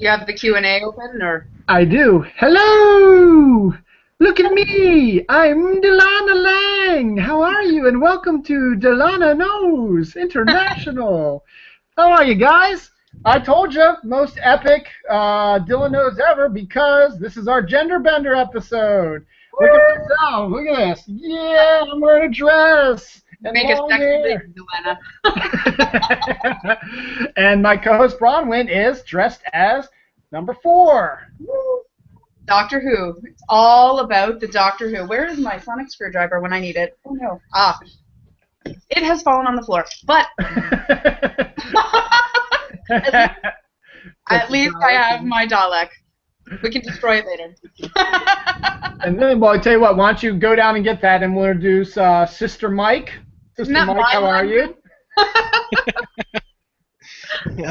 You have the Q&A open, or? I do. Hello! Look at me! I'm Delana Lang! How are you? And welcome to Delana Knows International! How are you guys? I told you, most epic Dylan Knows ever, because this is our Gender Bender episode. Look at myself. Look at this. Yeah, I'm wearing a dress. And Make a sexy lady, Delana. And my co-host Bronwyn is dressed as number 4. Doctor Who. It's all about the Doctor Who. Where is my sonic screwdriver when I need it? Oh no. Ah. It has fallen on the floor. But at least I have my Dalek. We can destroy it later. And then, well, I tell you what, why don't you go down and get that, and we'll introduce Sister Mike. Sister Mike, how are you?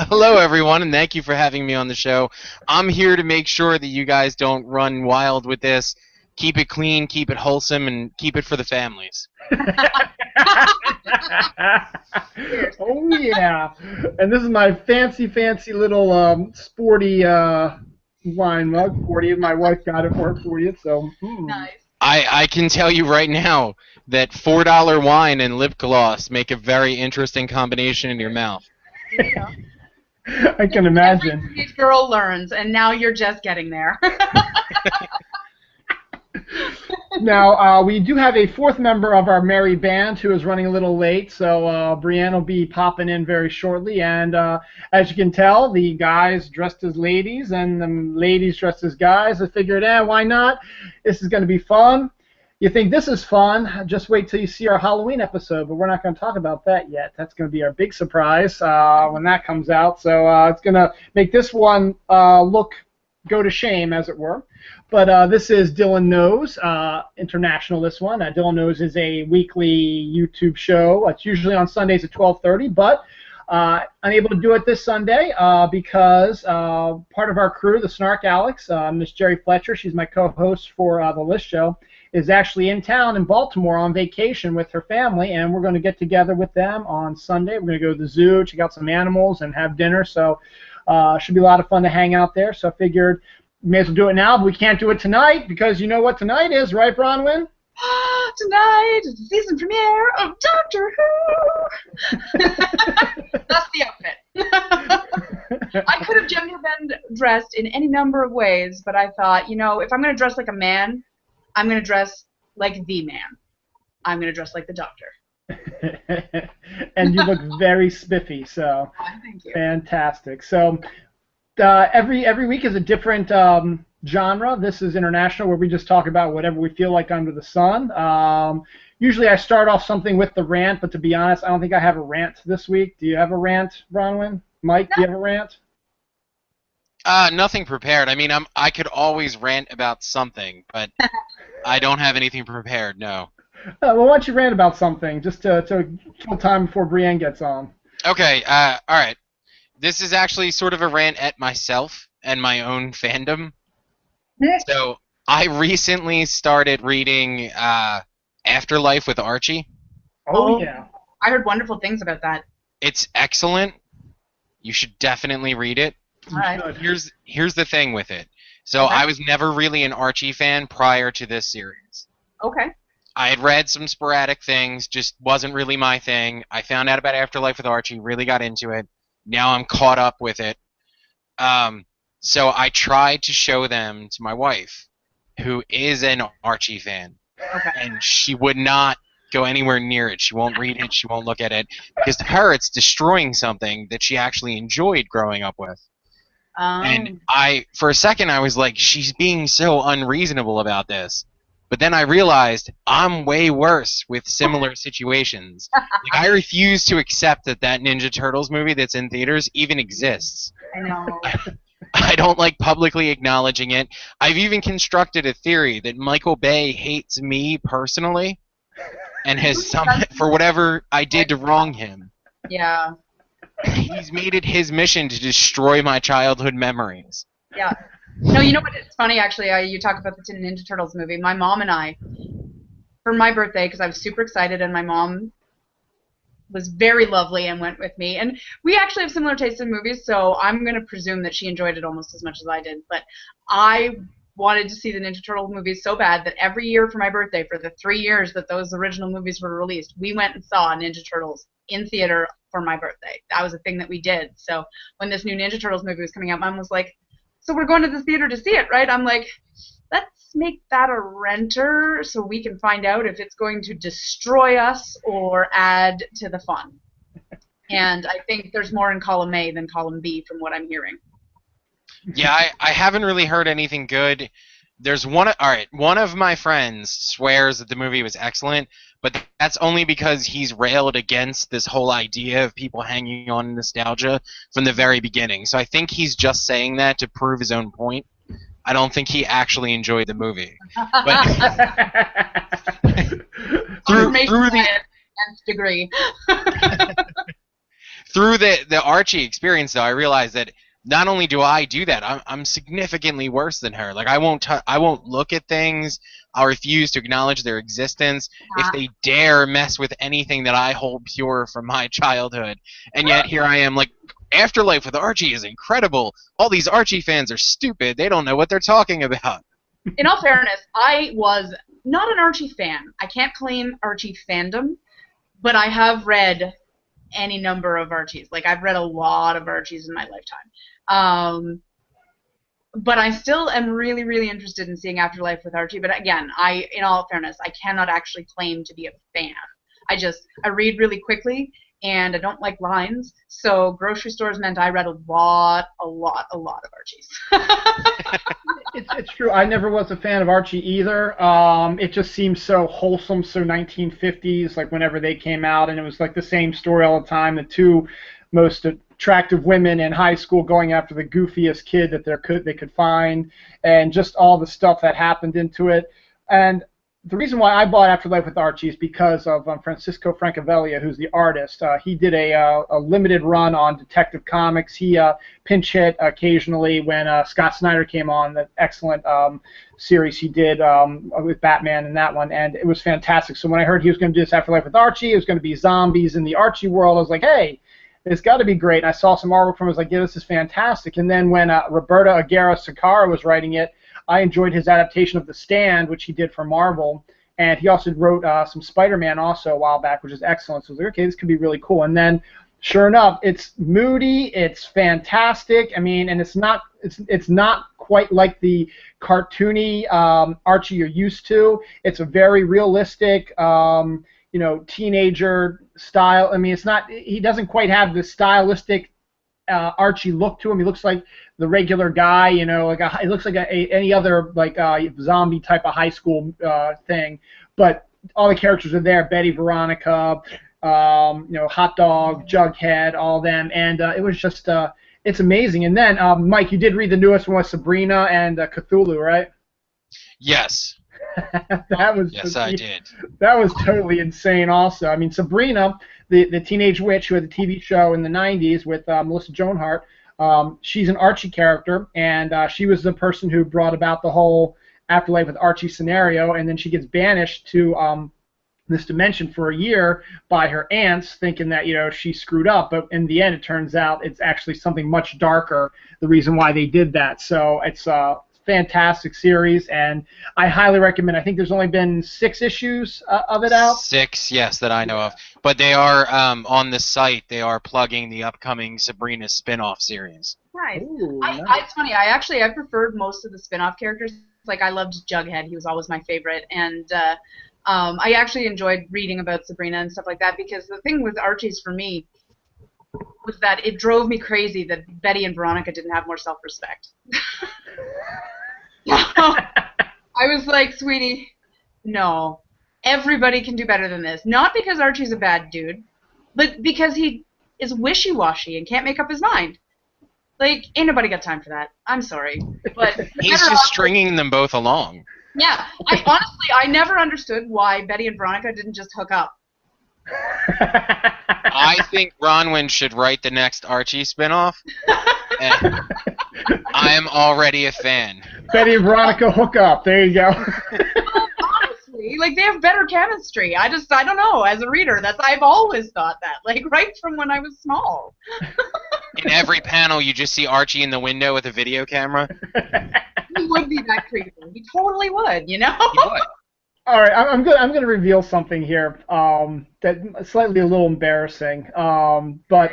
Hello, everyone, and thank you for having me on the show. I'm here to make sure that you guys don't run wild with this. Keep it clean, keep it wholesome, and keep it for the families. Oh, yeah. And this is my fancy little sporty wine mug. 40. My wife got it for her 40th, so. Nice. I can tell you right now that $4 wine and lip gloss make a very interesting combination in your mouth. Yeah. I can imagine. Every teenage girl learns, and now you're just getting there. Now, we do have a 4th member of our merry band who is running a little late, so Brianne will be popping in very shortly. And as you can tell, the guys dressed as ladies and the ladies dressed as guys. I figured, why not? This is going to be fun. You think this is fun, just wait till you see our Halloween episode, but we're not going to talk about that yet. That's going to be our big surprise when that comes out. So it's going to make this one go to shame, as it were. But this is Dylan Knows International, this one. Dylan Knows is a weekly YouTube show. It's usually on Sundays at 12:30, but unable to do it this Sunday because part of our crew, the Snark Alex, Miss Jerry Fletcher, she's my co-host for the List Show, is actually in town in Baltimore on vacation with her family, and we're going to get together with them on Sunday. We're going to go to the zoo, check out some animals, and have dinner, so should be a lot of fun to hang out there. So I figured we may as well do it now, but we can't do it tonight because you know what tonight is, right, Bronwyn? Tonight is the season premiere of Doctor Who. That's the outfit. I could have gender bend dressed in any number of ways, but I thought, if I'm going to dress like a man, I'm going to dress like the man. I'm going to dress like the Doctor. And you look very spiffy, so thank you. Fantastic. So every week is a different genre. This is international, where we just talk about whatever we feel like under the sun. Usually I start off something with the rant, but to be honest, I don't think I have a rant this week. Do you have a rant, Bronwyn? Mike, do you have a rant? Nothing prepared. I mean, I could always rant about something, but I don't have anything prepared, no. Well, why don't you rant about something, just to kill time before Brianne gets on. Okay, all right. This is actually sort of a rant at myself and my own fandom. So, I recently started reading Afterlife with Archie. Oh, yeah. I heard wonderful things about that. It's excellent. You should definitely read it. All right. Here's the thing with it. So, Okay. I was never really an Archie fan prior to this series. Okay. I had read some sporadic things, just wasn't really my thing. I found out about Afterlife with Archie, really got into it. Now I'm caught up with it. So I tried to show them to my wife, who is an Archie fan. Okay. And she would not go anywhere near it. She won't read it. She won't look at it. Because to her, it's destroying something that she actually enjoyed growing up with. And for a second, I was like, she's being so unreasonable about this. But then I realized I'm way worse with similar situations. Like, I refuse to accept that Ninja Turtles movie that's in theaters even exists. I know. I don't like publicly acknowledging it. I've even constructed a theory that Michael Bay hates me personally and has for whatever I did to wrong him. Yeah. He's made it his mission to destroy my childhood memories. Yeah. No, you know what? It's funny, actually. You talk about the Ninja Turtles movie. My mom and I, for my birthday, because I was super excited, and my mom was very lovely and went with me. And we actually have similar tastes in movies, so I'm going to presume that she enjoyed it almost as much as I did. But I wanted to see the Ninja Turtle movies so bad that every year for my birthday, for the 3 years that those original movies were released, we went and saw Ninja Turtles in theater for my birthday. That was a thing that we did. So when this new Ninja Turtles movie was coming out, Mom was like, so we're going to the theater to see it, right? I'm like, let's make that a renter so we can find out if it's going to destroy us or add to the fun. And I think there's more in column A than column B from what I'm hearing. Yeah, I haven't really heard anything good. There's one of my friends swears that the movie was excellent, but that's only because he's railed against this whole idea of people hanging on nostalgia from the very beginning. So I think he's just saying that to prove his own point. I don't think he actually enjoyed the movie. But through the degree. through the Archie experience, though, I realized that not only do I do that, I'm significantly worse than her. Like I won't look at things. I'll refuse to acknowledge their existence if they dare mess with anything that I hold pure from my childhood. And yet here I am, like, Afterlife with Archie is incredible. All these Archie fans are stupid. They don't know what they're talking about. In all fairness, I was not an Archie fan. I can't claim Archie fandom, but I have read any number of Archies. Like, I've read a lot of Archies in my lifetime. But I still am really, really interested in seeing Afterlife with Archie. But again, in all fairness, I cannot actually claim to be a fan. I read really quickly, and I don't like lines. So grocery stores meant I read a lot of Archies. It's true. I never was a fan of Archie either. It just seems so wholesome, so 1950s, like whenever they came out, and it was like the same story all the time. The two most attractive women in high school going after the goofiest kid that they could find, and just all the stuff that happened into it. And the reason why I bought Afterlife with Archie is because of Francisco Francavilla, who's the artist. He did a limited run on Detective Comics. He pinch hit occasionally when Scott Snyder came on, the excellent series he did with Batman and that one, and it was fantastic. So when I heard he was going to do this Afterlife with Archie, it was going to be zombies in the Archie world, I was like, hey, it's got to be great. And I saw some artwork from it. I was like, yeah, this is fantastic. And then when Roberto Aguirre-Sakara was writing it, I enjoyed his adaptation of The Stand, which he did for Marvel, and he also wrote some Spider-Man also a while back, which is excellent. So I was like, okay, this could be really cool. And then, sure enough, it's moody, it's fantastic. I mean, and it's not quite like the cartoony Archie you're used to. It's a very realistic, teenager style. I mean, he doesn't quite have the stylistic Archie look to him. He looks like the regular guy, he looks like any other zombie type of high school thing. But all the characters are there: Betty, Veronica, Hot Dog, Jughead, all of them, and it was just it's amazing. And then Mike, you did read the newest one with Sabrina and Cthulhu, right? Yes. Yes, I did. That was totally insane also. I mean, Sabrina, the teenage witch who had the TV show in the 90s with Melissa Joan Hart, she's an Archie character, and she was the person who brought about the whole Afterlife with Archie scenario, and then she gets banished to this dimension for a year by her aunts, thinking that she screwed up, but in the end it turns out it's actually something much darker, the reason why they did that. So it's fantastic series, and I highly recommend. I think there's only been 6 issues of it out. 6, yes, that I know of. But they are on the site. They are plugging the upcoming Sabrina spin-off series. Right. Ooh, nice. It's funny. I preferred most of the spin-off characters. Like, I loved Jughead. He was always my favorite, and I actually enjoyed reading about Sabrina and stuff like that, because the thing with Archie's for me was that it drove me crazy that Betty and Veronica didn't have more self-respect. I was like, sweetie, no. Everybody can do better than this. Not because Archie's a bad dude, but because he is wishy-washy and can't make up his mind. Like, ain't nobody got time for that. I'm sorry. But he's just stringing them both along. Yeah. I never understood why Betty and Veronica didn't just hook up. I think Bronwyn should write the next Archie spinoff. And I am already a fan. Betty and Veronica hook up. There you go. Honestly, like they have better chemistry. I don't know. As a reader, I've always thought that. Like right from when I was small. In every panel, you just see Archie in the window with a video camera. He would be that creepy. He totally would. You know. He would. All right, I'm gonna reveal something here that slightly a little embarrassing. But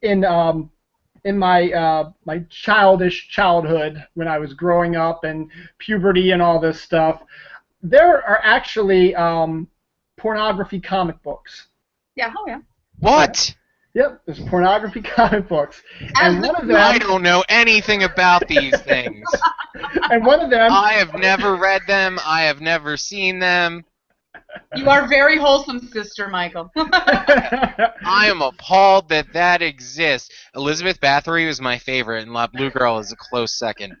in my childish childhood, when I was growing up and puberty and all this stuff, there are actually pornography comic books. Yeah. Oh yeah. What? Yep, there's pornography comic books, and one of them. I don't know anything about these things. And one of them. I have never read them. I have never seen them. You are very wholesome, Sister Michael. I am appalled that exists. Elizabeth Bathory was my favorite, and La Blue Girl is a close second.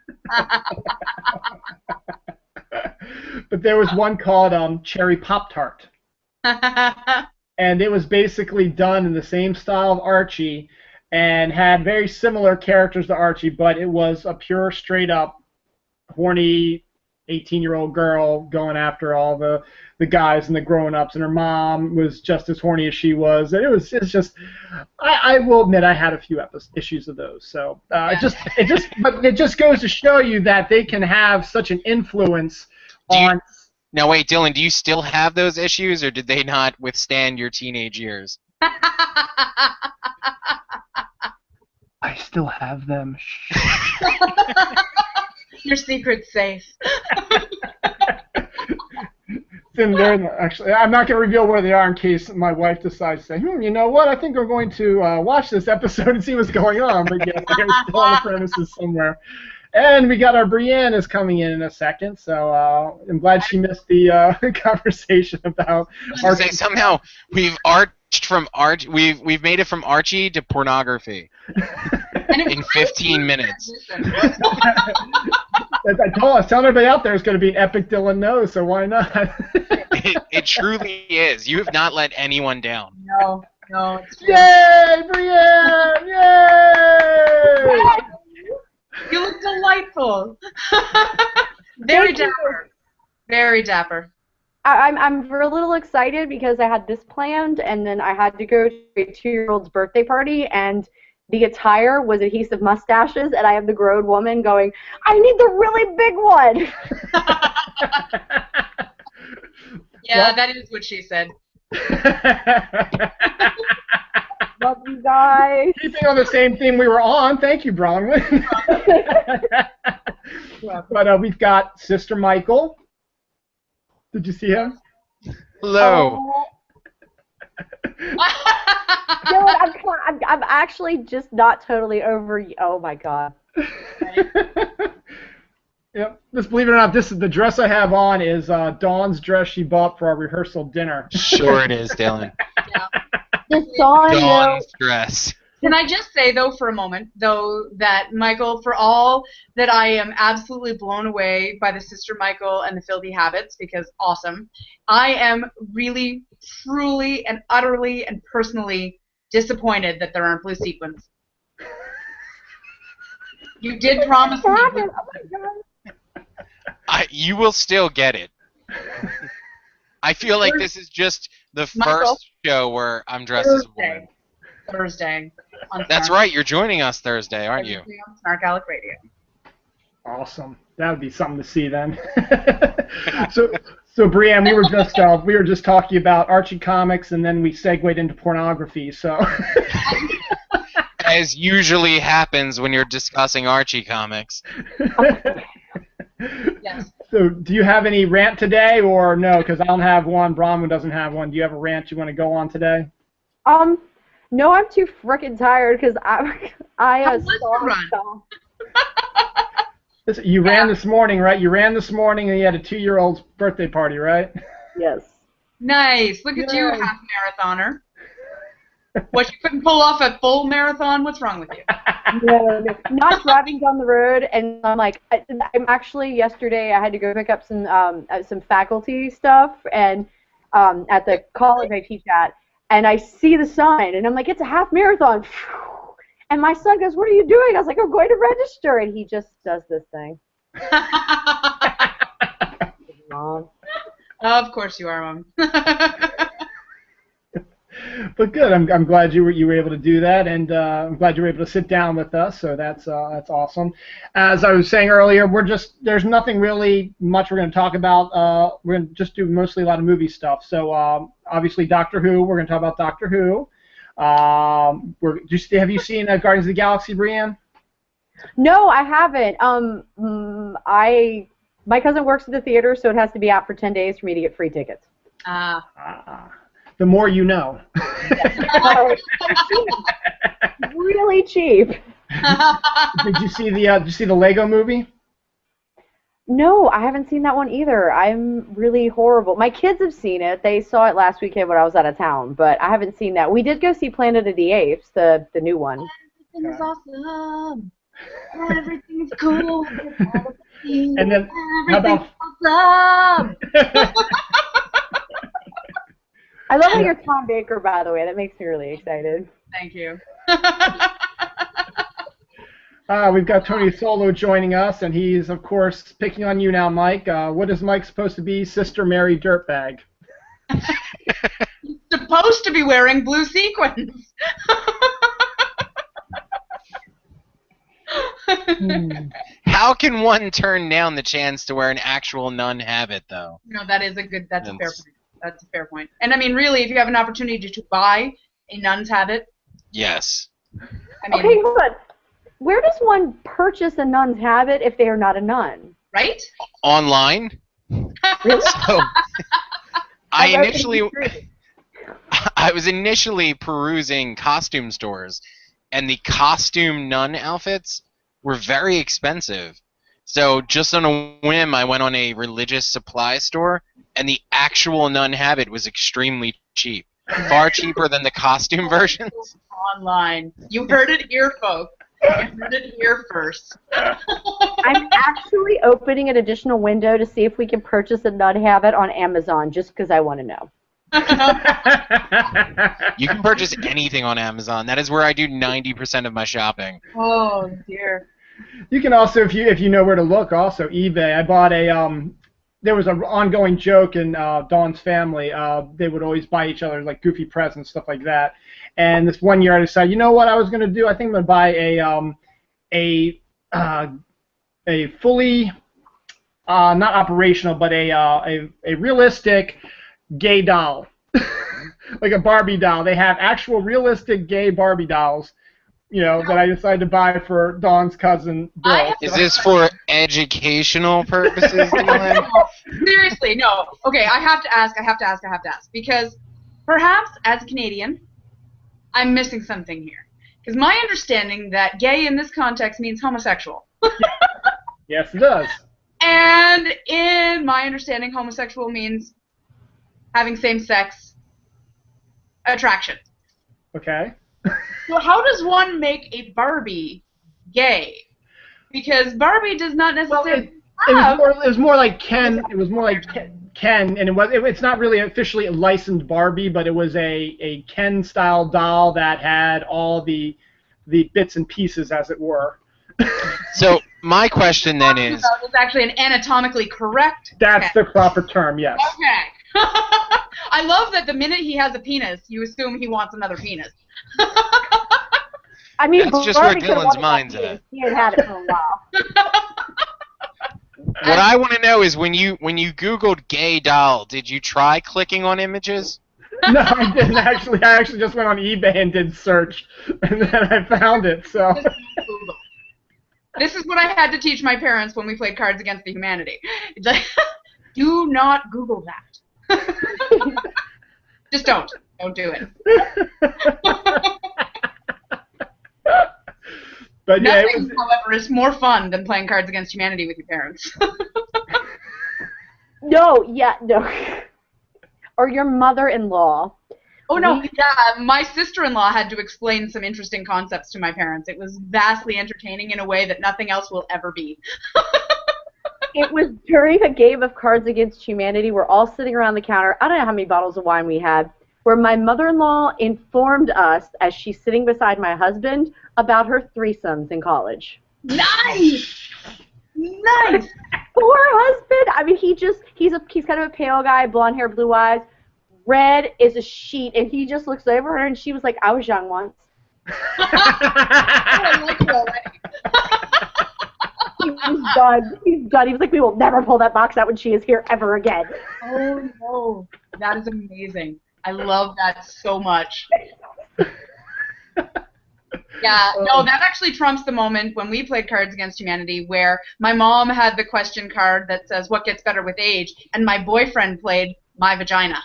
But there was one called Cherry Pop-Tart. And it was basically done in the same style of Archie and had very similar characters to Archie, but it was a pure, straight-up, horny 18-year-old girl going after all the guys and the grown-ups, and her mom was just as horny as she was. And it's just, I will admit I had a few issues of those. So but it just goes to show you that they can have such an influence on. Now wait, Dylan, do you still have those issues, or did they not withstand your teenage years? I still have them. Your secret's safe. Actually, I'm not going to reveal where they are in case my wife decides to say, you know what, I think we're going to watch this episode and see what's going on. But yes, they're still on the premises somewhere. And we got our Brianne is coming in a second, so I'm glad she missed the conversation about Archie. Somehow we've we've made it from Archie to pornography in 15 minutes. I was telling everybody out there it's going to be an epic Dylan Knows, so why not? It truly is. You have not let anyone down. No, it's true. Yay, Brianne! Yay! You look delightful. Very dapper. Very dapper. I'm a little excited because I had this planned, and then I had to go to a 2-year-old's birthday party, and the attire was adhesive mustaches, and I have the grown woman going, I need the really big one. Yeah, that is what she said. Love you guys. Keeping on the same theme we were on, thank you, Bronwyn. But we've got Sister Michael. Did you see him? Hello. Dude, I'm actually just not totally over you. Oh my god. Yep. Just believe it or not, the dress I have on is Dawn's dress she bought for our rehearsal dinner. Sure it is, Dylan. Yeah. Dawn's dress. Can I just say, though, for a moment, though, that, Michael, for all that I am absolutely blown away by the Sister Michael and the Filthy Habits, because awesome, I am really, truly, and utterly, and personally disappointed that there aren't blue sequins. You did promise me. Oh my god. You will still get it. I feel like this is just the first show where I'm dressed as a woman. Thursday. That's right. You're joining us Thursday, aren't you? On Snark Alec Radio. Awesome. That would be something to see then. So Brianne, we were just talking about Archie comics, and then we segued into pornography. So. As usually happens when you're discussing Archie comics. Yes. So, do you have any rant today, or no? Because I don't have one. Bronwyn doesn't have one. Do you have a rant you want to go on today? No, I'm too frickin' tired because I run. Listen, you ran this morning, right? You ran this morning, and you had a 2-year-old's birthday party, right? Yes. Nice. Look at you, half marathoner. What, you couldn't pull off a full marathon? What's wrong with you? No, not driving down the road, and I'm like, I'm actually, yesterday I had to go pick up some faculty stuff, and at the college I teach at, and I see the sign, and I'm like, it's a half marathon. And my son goes, what are you doing? I was like, I'm going to register, and he just does this thing. Mom. Of course you are, Mom. But good. I'm glad you were able to do that, and I'm glad you were able to sit down with us. So that's awesome. As I was saying earlier, there's nothing really much we're going to talk about. We're going to just do mostly a lot of movie stuff. So obviously Doctor Who. We're going to talk about Doctor Who. Have you seen Guardians of the Galaxy, Brianne? No, I haven't. My cousin works at the theater, so it has to be out for 10 days for me to get free tickets. The more you know. Really cheap. Did you see the Lego movie? No, I haven't seen that one either. I'm really horrible. My kids have seen it. They saw it last weekend when I was out of town, but I haven't seen that. We did go see Planet of the Apes, the new one. Everything is awesome. Everything is cool. And then how about awesome. I love how you're Tom Baker, by the way. That makes me really excited. Thank you. We've got Tony Solo joining us, and he's, of course, picking on you now, Mike. What is Mike supposed to be? Sister Mary Dirtbag. He's supposed to be wearing blue sequins. How can one turn down the chance to wear an actual nun habit, though? No, that's a fair point. That's a fair point. And I mean, really, if you have an opportunity to buy a nun's habit. Yes. I mean, okay, hold on. Where does one purchase a nun's habit if they are not a nun? Right? Online. Really? So, I was initially perusing costume stores, and the costume nun outfits were very expensive. So just on a whim, I went on a religious supply store, and the actual nun habit was extremely cheap. Far cheaper than the costume versions. Online. You heard it here, folks. You heard it here first. I'm actually opening an additional window to see if we can purchase a nun habit on Amazon, just because I want to know. You can purchase anything on Amazon. That is where I do 90% of my shopping. Oh, dear. You can also, if you know where to look, also eBay. I bought there was an ongoing joke in Dawn's family. They would always buy each other like goofy presents, stuff like that. And this one year I decided, you know what I was going to do? I think I'm going to buy a fully, not operational, but a realistic gay doll. Like a Barbie doll. They have actual realistic gay Barbie dolls. That I decided to buy for Dawn's cousin Bill. Is this for educational purposes, Dylan? Seriously, no. Okay, I have to ask, because perhaps as a Canadian, I'm missing something here. Because my understanding that gay in this context means homosexual. Yes, it does. And in my understanding, homosexual means having same-sex attraction. Okay. So how does one make a Barbie gay? Because Barbie does not necessarily it was more like Ken. It was more like Ken, and it's not really officially a licensed Barbie, but it was a Ken-style doll that had all the bits and pieces, as it were. So my question then is... It's actually an anatomically correct That's the proper term, yes. Okay. I love that the minute he has a penis, you assume he wants another penis. I mean, that's just where Dylan's mind's at. He had had it for a while. What I want to know is when you Googled gay doll, did you try clicking on images? No, I didn't actually. I actually just went on eBay and did search, and then I found it. So. This is what I had to teach my parents when we played Cards Against the Humanity. It's like, do not Google that. Just don't. Don't do it. But yeah, nothing, however, is more fun than playing Cards Against Humanity with your parents. No. Or your mother-in-law. Oh, no, yeah, my sister-in-law had to explain some interesting concepts to my parents. It was vastly entertaining in a way that nothing else will ever be. It was during a game of Cards Against Humanity. We're all sitting around the counter. I don't know how many bottles of wine we had, where my mother-in-law informed us, as she's sitting beside my husband, about her threesomes in college. Nice! Nice! Poor husband! I mean, he he's kind of a pale guy, blonde hair, blue eyes. Red is a sheet, and he just looks over her, and she was like, I was young once. I like you already. He's done. He's done. He was like, we will never pull that box out when she is here ever again. Oh, no. That is amazing. I love that so much. Yeah, no, that actually trumps the moment when we played Cards Against Humanity where my mom had the question card that says, what gets better with age? And my boyfriend played My Vagina.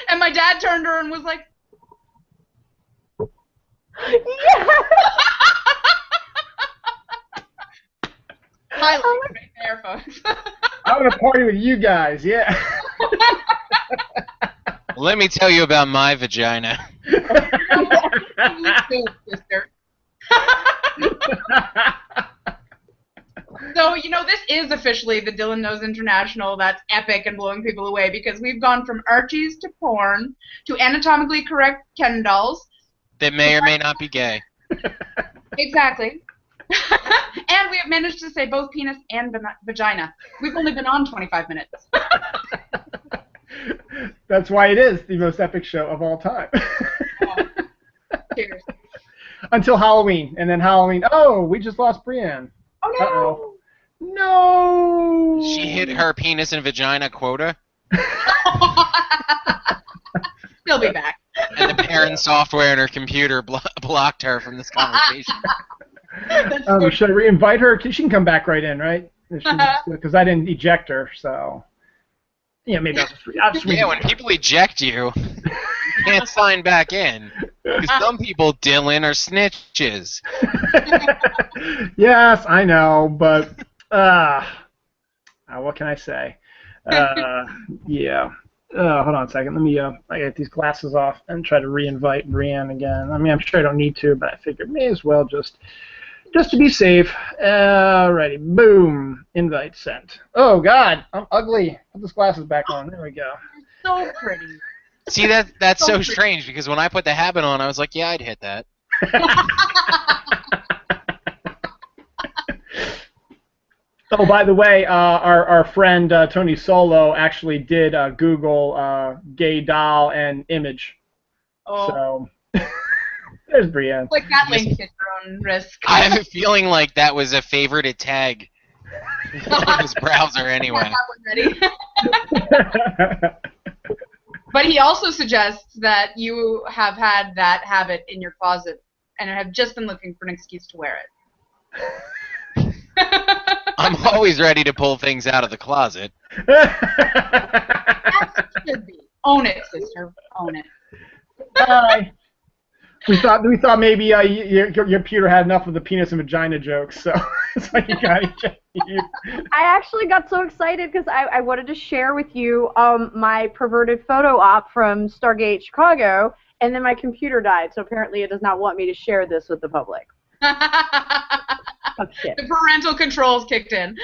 And my dad turned to her and was like, Yeah. highlight right there, folks. I want to party with you guys, yeah. Let me tell you about my vagina. Sister. So, this is officially the Dylan Knows International that's epic and blowing people away because we've gone from Archies to porn to anatomically correct Ken dolls. That may or may not be gay. Exactly. And we have managed to say both penis and vagina. We've only been on 25 minutes. That's why it is the most epic show of all time. Cheers. Until Halloween, and then Halloween. Oh, we just lost Brianne. Oh, no. Uh-oh. No. She hit her penis and vagina quota. He'll be back. And the parent software in her computer blocked her from this conversation. Should I re-invite her? She can come back right in, right? Because I didn't eject her, so. Yeah, maybe I'll just Yeah, when people eject you, you can't sign back in. Because some people, Dylan, are snitches. Yes, I know, but what can I say? Yeah. Hold on a second. Let me I get these glasses off and try to re-invite Brianne again. I mean, I'm sure I don't need to, but I figured may as well just to be safe. Alrighty, boom, invite sent. Oh God, I'm ugly. Put these glasses back on. There we go. So pretty. See, that's so strange because when I put the habit on, I was like, yeah, I'd hit that. Oh, by the way, our friend Tony Solo actually did Google gay doll and image. Oh. So there's Brianne. Like that link at your own risk. I have a feeling like that was a favorited tag on his browser anyway. But he also suggests that you have had that habit in your closet and have just been looking for an excuse to wear it. I'm always ready to pull things out of the closet. That should be. Own it, sister. Own it. We thought maybe your computer had enough of the penis and vagina jokes, so that's why you got you. I actually got so excited because I wanted to share with you my perverted photo op from Stargate Chicago, and then my computer died, so apparently it does not want me to share this with the public. Oh, shit. The parental controls kicked in.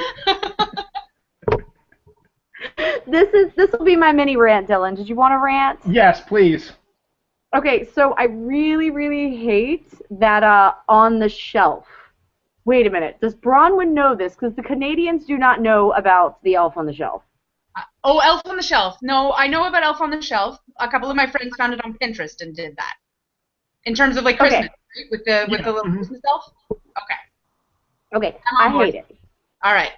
This will be my mini rant, Dylan. Did you want to rant? Yes, please. Okay, so I really, really hate that on the shelf. Wait a minute. Does Bronwyn know this? Because the Canadians do not know about the Elf on the Shelf. Oh, Elf on the Shelf. No, I know about Elf on the Shelf. A couple of my friends found it on Pinterest and did that. In terms of like Christmas, okay. Right? With the little Christmas elf. Okay. Okay, I hate it. All right.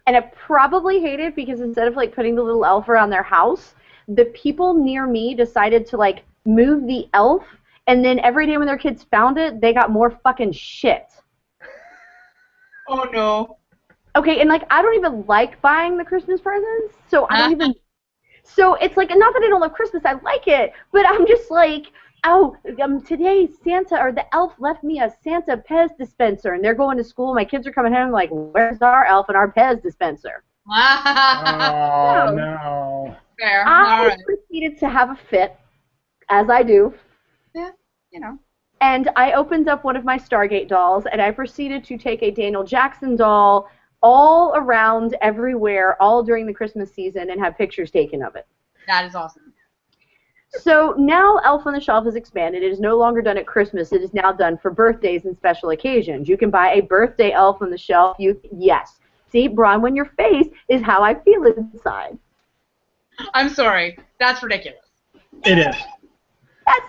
And I probably hate it because instead of like putting the little elf around their house, the people near me decided to like move the elf, and then every day when their kids found it, they got more fucking shit. Oh no. Okay, and like I don't even like buying the Christmas presents, so I don't even. So it's like not that I don't love Christmas, I like it, but I'm just like, oh, today Santa or the elf left me a Santa Pez dispenser, and they're going to school. My kids are coming home like, where's our elf and our Pez dispenser? Oh no. Fair. I proceeded to have a fit, as I do. Yeah, you know. And I opened up one of my Stargate dolls, and I proceeded to take a Daniel Jackson doll all around everywhere, all during the Christmas season, and have pictures taken of it. That is awesome. So now Elf on the Shelf is expanded. It is no longer done at Christmas. It is now done for birthdays and special occasions. You can buy a birthday Elf on the Shelf. Yes. See, Bronwyn, your face is how I feel inside. I'm sorry. That's ridiculous. It is. Yes.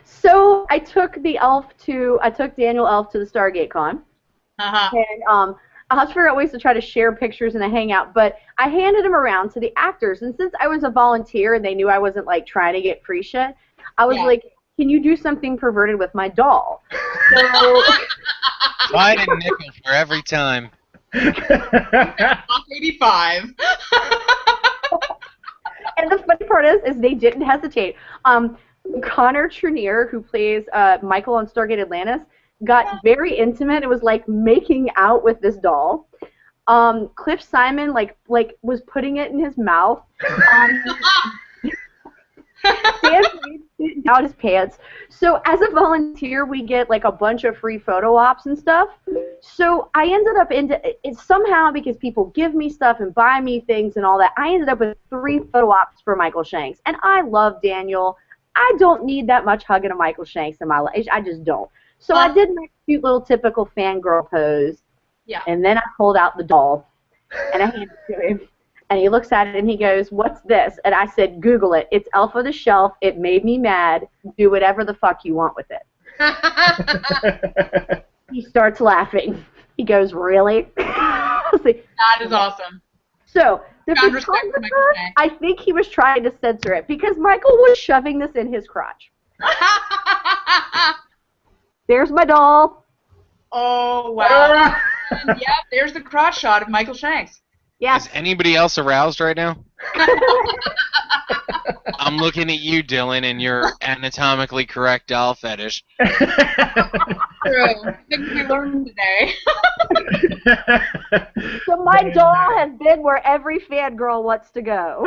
So I took Daniel Elf to the Stargate Con. Uh-huh. And I'll have to figure out ways to try to share pictures in a hangout, but I handed them around to the actors, and since I was a volunteer and they knew I wasn't like trying to get free shit, I was like, can you do something perverted with my doll? So Buy a nickel for every time. 85. And the funny part is they didn't hesitate. Connor Trenier, who plays Michael on Stargate Atlantis, got very intimate. It was like making out with this doll. Cliff Simon like was putting it in his mouth. Stan Reed out his pants. So as a volunteer, we get like a bunch of free photo ops and stuff. So I ended up into it somehow because people give me stuff and buy me things and all that. I ended up with 3 photo ops for Michael Shanks, and I love Daniel. I don't need that much hugging of Michael Shanks in my life. I just don't. So I did my cute little typical fangirl pose, and then I pulled out the doll, and I handed it to him, and he looks at it, and he goes, "What's this?" And I said, "Google it. It's Elf on the Shelf. It made me mad. Do whatever the fuck you want with it." He starts laughing. He goes, "Really?" That is awesome. So the photographer, I think he was trying to censor it because Michael was shoving this in his crotch. There's my doll. Oh, wow. And, yeah, there's the crotch shot of Michael Shanks. Yes. Is anybody else aroused right now? I'm looking at you, Dylan, and your anatomically correct doll fetish. True. Things we learned today. So my doll has been where every fangirl wants to go.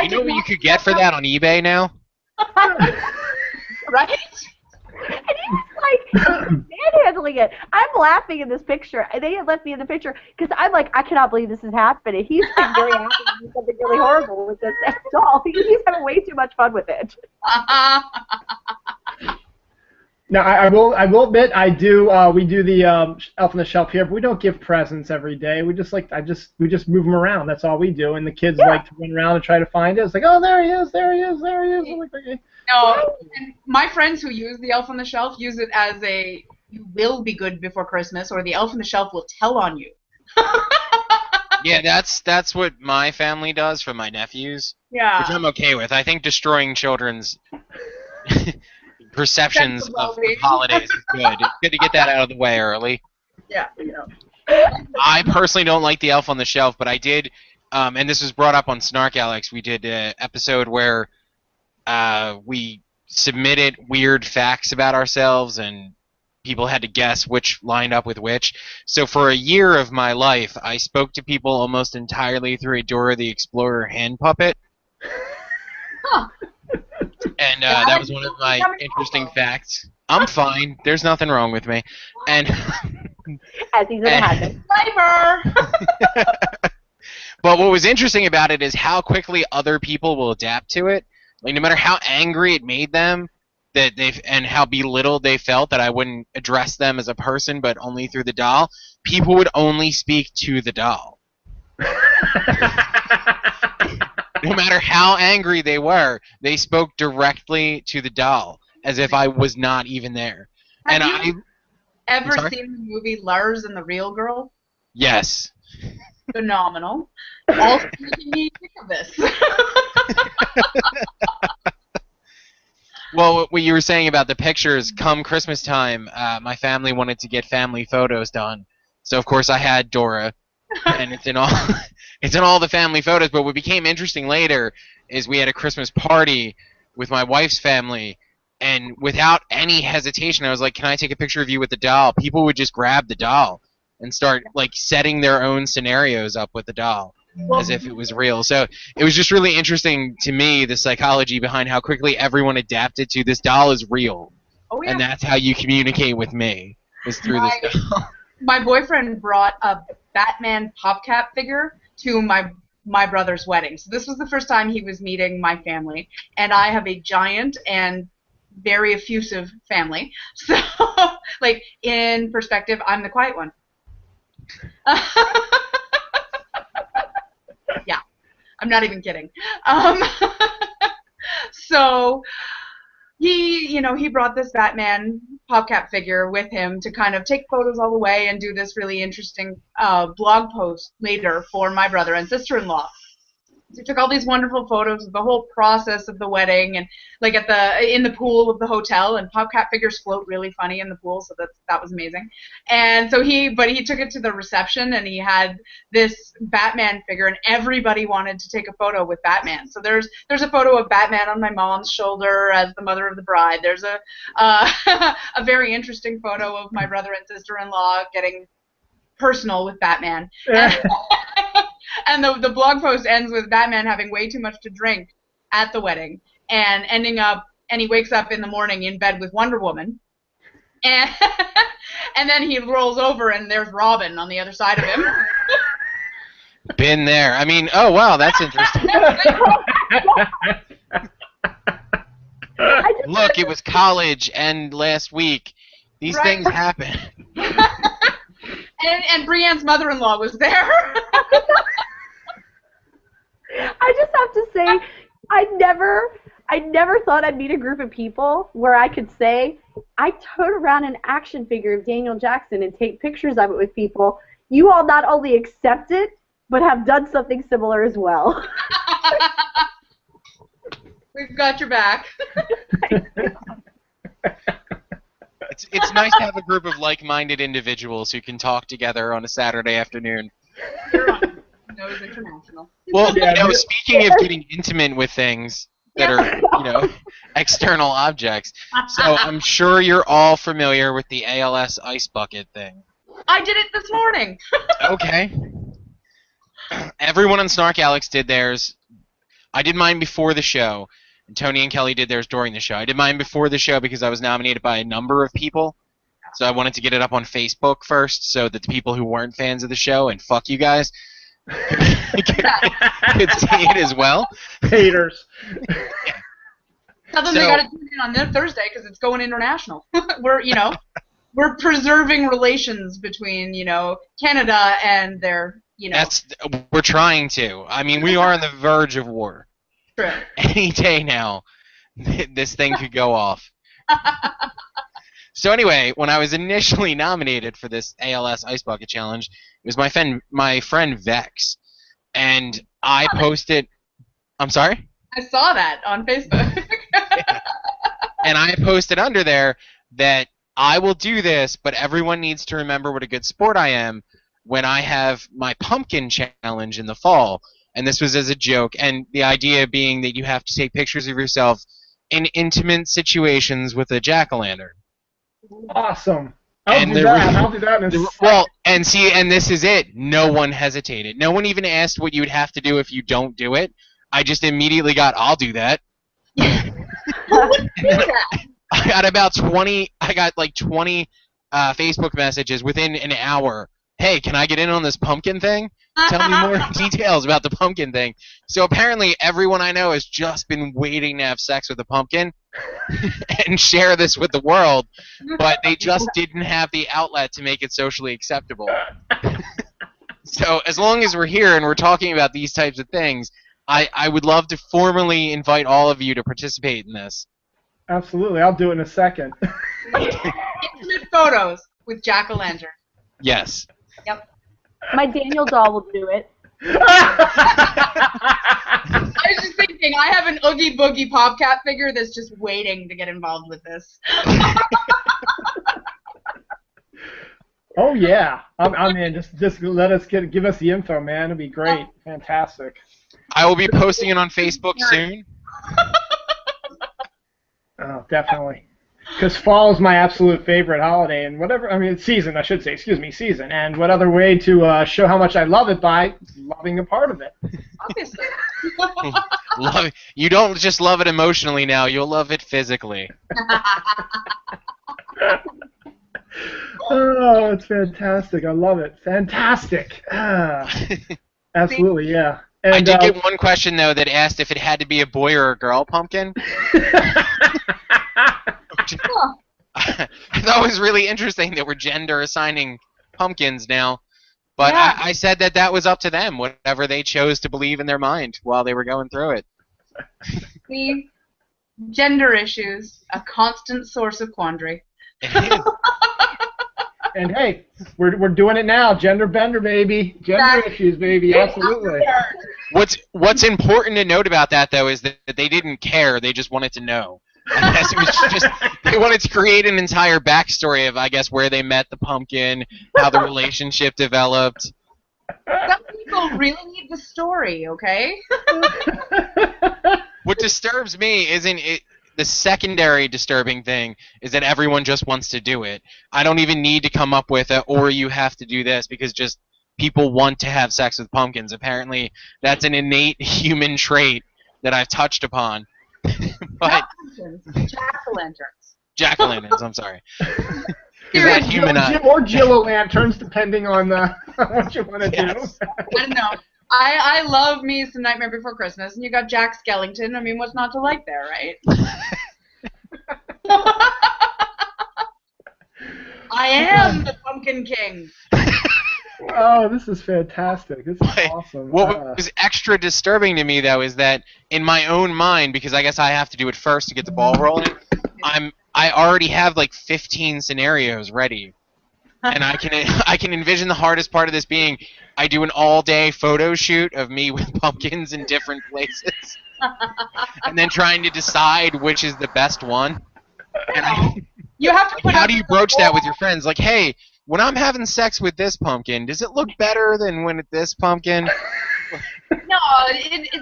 You know what you could get for that on eBay now? Right? And he was like manhandling it. I'm laughing in this picture. And they had left me in the picture because I'm like, I cannot believe this is happening. He's like very happy to do something really horrible with this doll. He's having way too much fun with it. Now, I will admit, we do the Elf on the Shelf here, but we don't give presents every day. We just we just move them around. That's all we do, and the kids like to run around and try to find it. It's like, oh, there he is, there he is, there he is. I'm like, okay. No, and my friends who use the Elf on the Shelf use it as a "you will be good before Christmas" or "the Elf on the Shelf will tell on you." Yeah, that's what my family does for my nephews. Yeah. Which I'm okay with. I think destroying children's perceptions of holidays is good. It's good to get that out of the way early. Yeah. I personally don't like the Elf on the Shelf, but I did, and this was brought up on Snark Alex. We did an episode where we submitted weird facts about ourselves, and people had to guess which lined up with which. So for a year of my life, I spoke to people almost entirely through a Dora the Explorer hand puppet. Huh. And that was one of my interesting facts. I'm fine. There's nothing wrong with me. And as he's gonna have it. Flavor. But what was interesting about it is how quickly other people will adapt to it. Like no matter how angry it made them, and how belittled they felt that I wouldn't address them as a person, but only through the doll, people would only speak to the doll. No matter how angry they were, they spoke directly to the doll, as if I was not even there. Have you ever seen the movie Lars and the Real Girl? Yes. Phenomenal. Also making me think of this. Well, what you were saying about the pictures, come Christmas time, my family wanted to get family photos done. So, of course, I had Dora, and it's in all the family photos. But what became interesting later is we had a Christmas party with my wife's family, and without any hesitation, I was like, can I take a picture of you with the doll? People would just grab the doll and start, like, setting their own scenarios up with the doll. As if it was real. So it was just really interesting to me, the psychology behind how quickly everyone adapted to this doll is real. Oh, yeah. And that's how you communicate with me, is through this doll. My boyfriend brought a Batman PopCap figure to my brother's wedding. So this was the first time he was meeting my family, and I have a giant and very effusive family. So, like, in perspective, I'm the quiet one. Yeah, I'm not even kidding. So he brought this Batman PopCap figure with him to kind of take photos all the way and do this really interesting blog post later for my brother and sister-in-law. So he took all these wonderful photos of the whole process of the wedding, and like in the pool of the hotel, and PopCap figures float really funny in the pool, so that was amazing. And so he took it to the reception, and he had this Batman figure, and everybody wanted to take a photo with Batman. So there's a photo of Batman on my mom's shoulder as the mother of the bride. There's a a very interesting photo of my brother and sister-in-law getting personal with Batman. And the blog post ends with Batman having way too much to drink at the wedding and he wakes up in the morning in bed with Wonder Woman. And then he rolls over and there's Robin on the other side of him. Been there. I mean, oh wow, that's interesting. Look, it was college and last week. These things happen. And Brianne's mother-in-law was there. I just have to say, I never thought I'd meet a group of people where I could say, I tote around an action figure of Daniel Jackson and take pictures of it with people. You all not only accept it, but have done something similar as well. We've got your back. It's nice to have a group of like-minded individuals who can talk together on a Saturday afternoon. You're on. Nose International. Well, speaking of getting intimate with things that are, external objects, so I'm sure you're all familiar with the ALS ice bucket thing. I did it this morning. Okay. Everyone on Snark Alex did theirs. I did mine before the show. And Tony and Kelly did theirs during the show. I did mine before the show because I was nominated by a number of people. So I wanted to get it up on Facebook first so that the people who weren't fans of the show, and fuck you guys, could see it as well. Haters. Tell them they got to tune in on Thursday because it's going international. We're preserving relations between, Canada and their, We're trying to. I mean, we are on the verge of war. True. Any day now, this thing could go off. So anyway, when I was initially nominated for this ALS Ice Bucket Challenge, it was my friend Vex, and I posted. I'm sorry? I saw that on Facebook. And I posted under there that I will do this, but everyone needs to remember what a good sport I am when I have my pumpkin challenge in the fall. And this was as a joke, and the idea being that you have to take pictures of yourself in intimate situations with a jack-o'-lantern. Awesome. I'll do that in a second. Well, and this is it. No one hesitated. No one even asked what you would have to do if you don't do it. I just immediately I'll do that. I got about 20. I got like 20 Facebook messages within an hour. Hey, can I get in on this pumpkin thing? Tell me more details about the pumpkin thing. So apparently everyone I know has just been waiting to have sex with a pumpkin and share this with the world, but they just didn't have the outlet to make it socially acceptable. So as long as we're here and we're talking about these types of things, I would love to formally invite all of you to participate in this. Absolutely. I'll do it in a second. Intimate photos with jack-o'-lantern. Yes. Yep. My Daniel doll will do it. I was just thinking, I have an Oogie Boogie PopCap figure that's just waiting to get involved with this. Oh yeah, I'm in. Just let us give us the info, man. It'd be great, fantastic. I will be posting it on Facebook soon. Oh, definitely. Because fall is my absolute favorite holiday, and season, I should say, season. And what other way to show how much I love it by loving a part of it? Obviously. You don't just love it emotionally now, you'll love it physically. Oh, it's fantastic. I love it. Fantastic. Absolutely, yeah. And, I did get one question, though, that asked if it had to be a boy or a girl pumpkin. I thought it was really interesting that we're gender assigning pumpkins now. But Yeah. I said that was up to them, whatever they chose to believe in their mind while they were going through it. See, gender issues, a constant source of quandary. It is. And hey, we're doing it now. Gender bender, baby. Gender issues, baby. Absolutely. What's important to note about that, though, is that they didn't care. They just wanted to know. I guess it was just they wanted to create an entire backstory of, I guess, where they met the pumpkin, how the relationship developed. Some people really need the story, okay? What disturbs me isn't it. The secondary disturbing thing is that everyone just wants to do it. I don't even need to come up with it, or you have to do this, because just people want to have sex with pumpkins. Apparently, that's an innate human trait that I've touched upon. But jack-o'-lanterns. Jack-o'-lanterns, I'm sorry. That humanized. Or Jill-o'-lanterns, depending on what you want to do. I don't know. I love me some Nightmare Before Christmas, and you got Jack Skellington. I mean, what's not to like there, right? I am the Pumpkin King. Oh, this is fantastic. This is awesome. What was extra disturbing to me, though, is that in my own mind, because I guess I have to do it first to get the ball rolling, I already have like 15 scenarios ready. And I can envision the hardest part of this being I do an all-day photo shoot of me with pumpkins in different places, and then trying to decide which is the best one. And you have to put how do you broach that with your friends? Like, hey, when I'm having sex with this pumpkin, does it look better than when it's this pumpkin? No,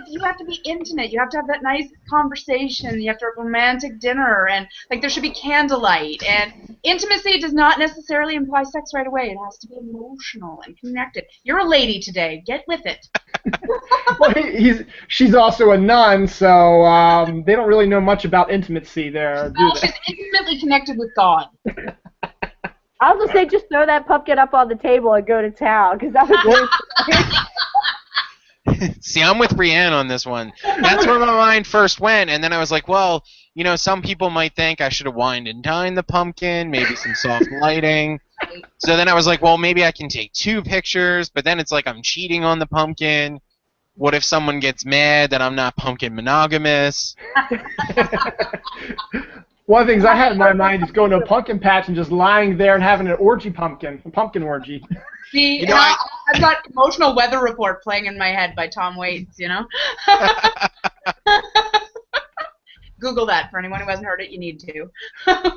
you have to be intimate. You have to have that nice conversation. You have to have a romantic dinner, and like there should be candlelight. And intimacy does not necessarily imply sex right away. It has to be emotional and connected. You're a lady today. Get with it. Well, she's also a nun, so they don't really know much about intimacy there, do they? She's intimately connected with God. I was gonna say just throw that pumpkin up on the table and go to town, because that was See, I'm with Brianne on this one. That's where my mind first went, and then I was like, well, you know, some people might think I should have wined and dined the pumpkin, maybe some soft lighting. So then I was like, well, maybe I can take 2 pictures, but then it's like I'm cheating on the pumpkin. What if someone gets mad that I'm not pumpkin monogamous? One of the things I had in my mind is going to a pumpkin patch and just lying there and having a pumpkin orgy. See, You know, I've got Emotional Weather Report playing in my head by Tom Waits, you know? Google that. For anyone who hasn't heard it, you need to.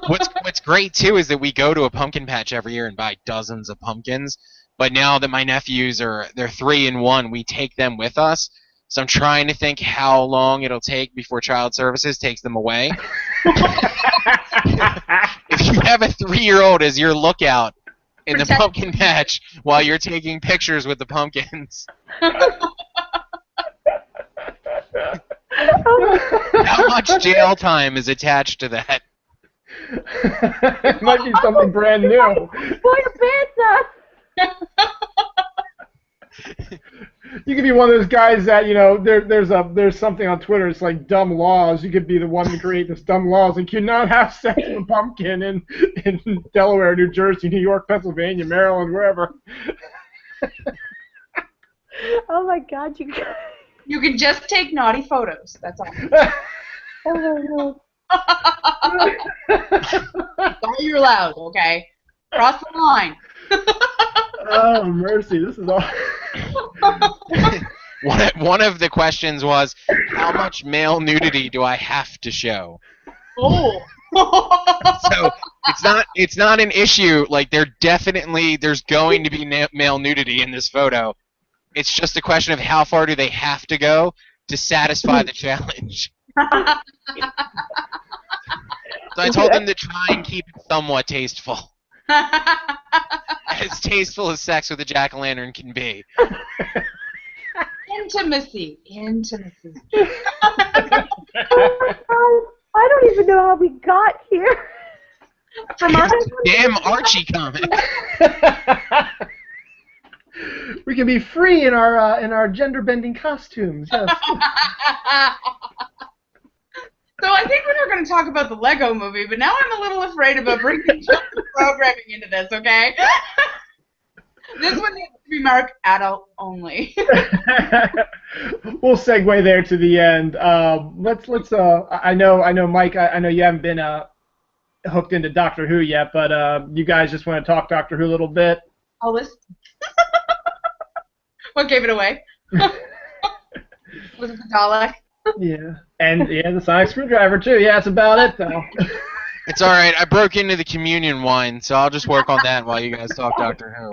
What's great, too, is that we go to a pumpkin patch every year and buy dozens of pumpkins. But now that my nephews they're 3 and 1, we take them with us. So I'm trying to think how long it'll take before Child Services takes them away. If you have a 3-year-old as your lookout in the pumpkin patch while you're taking pictures with the pumpkins. How much jail time is attached to that? It might be something brand new. pull your pants up. You could be one of those guys that, you know, there's something on Twitter, it's like dumb laws. You could be the one to create this dumb laws. And you cannot have sex with a pumpkin in Delaware, New Jersey, New York, Pennsylvania, Maryland, wherever. Oh my God, You can just take naughty photos. That's all. Oh my That's all you're allowed, okay? Cross the line. Oh, mercy. This is all. One of the questions was, how much male nudity do I have to show? Oh. So it's not an issue. Like there's going to be male nudity in this photo. It's just a question of how far do they have to go to satisfy the challenge. So I told them to try and keep it somewhat tasteful. As tasteful as sex with a jack-o'-lantern can be. Intimacy. I don't even know how we got here. From our damn Archie comic. We can be free in our gender bending costumes. Yes. So I think we were going to talk about the Lego movie, but now I'm a little afraid about bringing children's programming into this. Okay. This one needs to be marked adult only. We'll segue there to the end. Let's. I know, Mike. I know you haven't been hooked into Doctor Who yet, but you guys just want to talk Doctor Who a little bit. Oh, this. What gave it away? Was it the Dalek? Yeah, and the sonic screwdriver too. Yeah, that's about it though. It's all right. I broke into the communion wine, so I'll just work on that while you guys talk Doctor Who.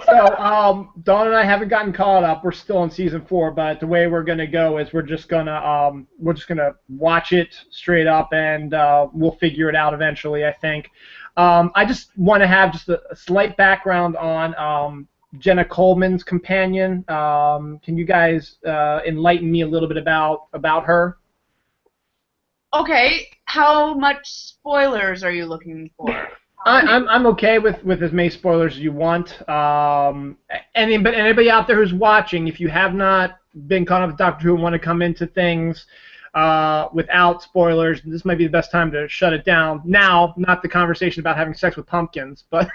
So, Dawn and I haven't gotten caught up. We're still in season 4, but the way we're gonna go is we're just gonna watch it straight up, and we'll figure it out eventually, I think. I just want to have just a slight background on Jenna Coleman's companion. Can you guys enlighten me a little bit about her? Okay, how much spoilers are you looking for? I'm okay with as many spoilers as you want. But anybody out there who's watching, if you have not been caught up with Doctor Who and want to come into things without spoilers, this might be the best time to shut it down. Now, not the conversation about having sex with pumpkins, but.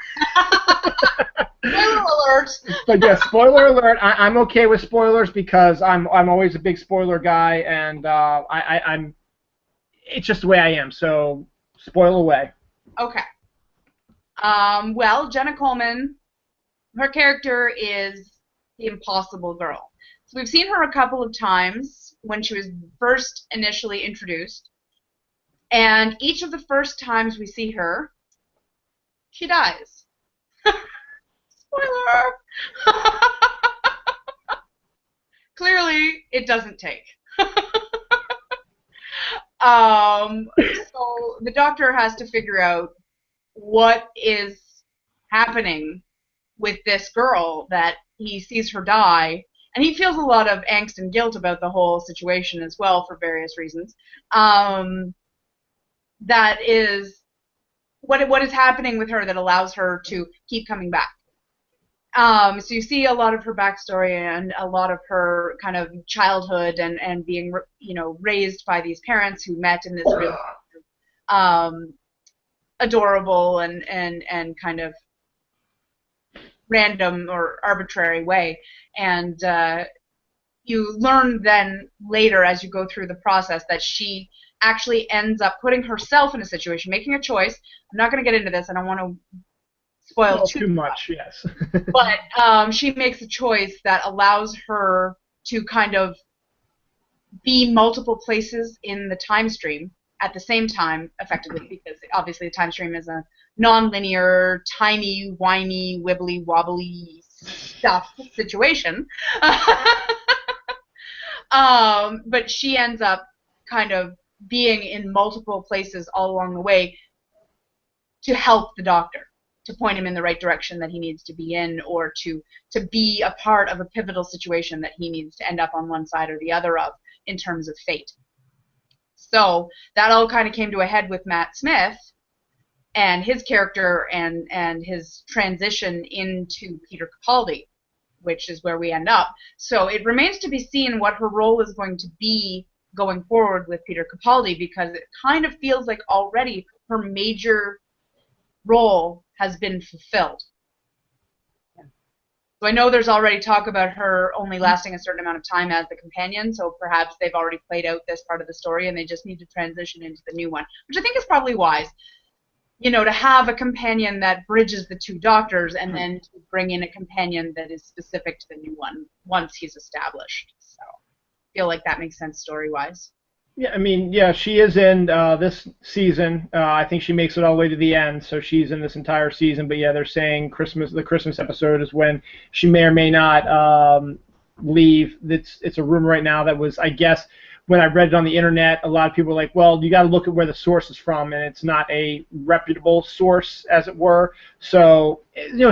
Spoiler alert! But yeah, spoiler alert. I'm okay with spoilers because I'm always a big spoiler guy, and I'm. It's just the way I am. So spoil away. Okay. Well, Jenna Coleman, her character is the Impossible Girl. So we've seen her a couple of times when she was first initially introduced, and each of the first times we see her, she dies. Spoiler! Clearly, it doesn't take. So the Doctor has to figure out what is happening with this girl that he sees her die, and he feels a lot of angst and guilt about the whole situation as well for various reasons. That is what is happening with her that allows her to keep coming back. So you see a lot of her backstory and a lot of her kind of childhood and being, raised by these parents who met in this really adorable and kind of random or arbitrary way. And you learn then later as you go through the process that she actually ends up putting herself in a situation, making a choice. I'm not going to get into this. I don't want to spoil too much, yes. But she makes a choice that allows her to kind of be multiple places in the time stream at the same time, effectively, because obviously the time stream is a non-linear, timey, whiny, wibbly wobbly stuff situation. But she ends up kind of being in multiple places all along the way to help the Doctor, to point him in the right direction that he needs to be in, or to be a part of a pivotal situation that he needs to end up on one side or the other of in terms of fate. So that all kind of came to a head with Matt Smith and his character and his transition into Peter Capaldi, which is where we end up. So it remains to be seen what her role is going to be going forward with Peter Capaldi, because it kind of feels like already her major role has been fulfilled. So I know there's already talk about her only lasting a certain amount of time as the companion, so perhaps they've already played out this part of the story and they just need to transition into the new one, which I think is probably wise. To have a companion that bridges the two Doctors and then to bring in a companion that is specific to the new one once he's established. So I feel like that makes sense story-wise. Yeah, she is in this season. I think she makes it all the way to the end, so she's in this entire season. But yeah, they're saying the Christmas episode is when she may or may not leave. It's a rumor right now that was, I guess, when I read it on the internet, a lot of people were like, well, you got to look at where the source is from, and it's not a reputable source, as it were. So,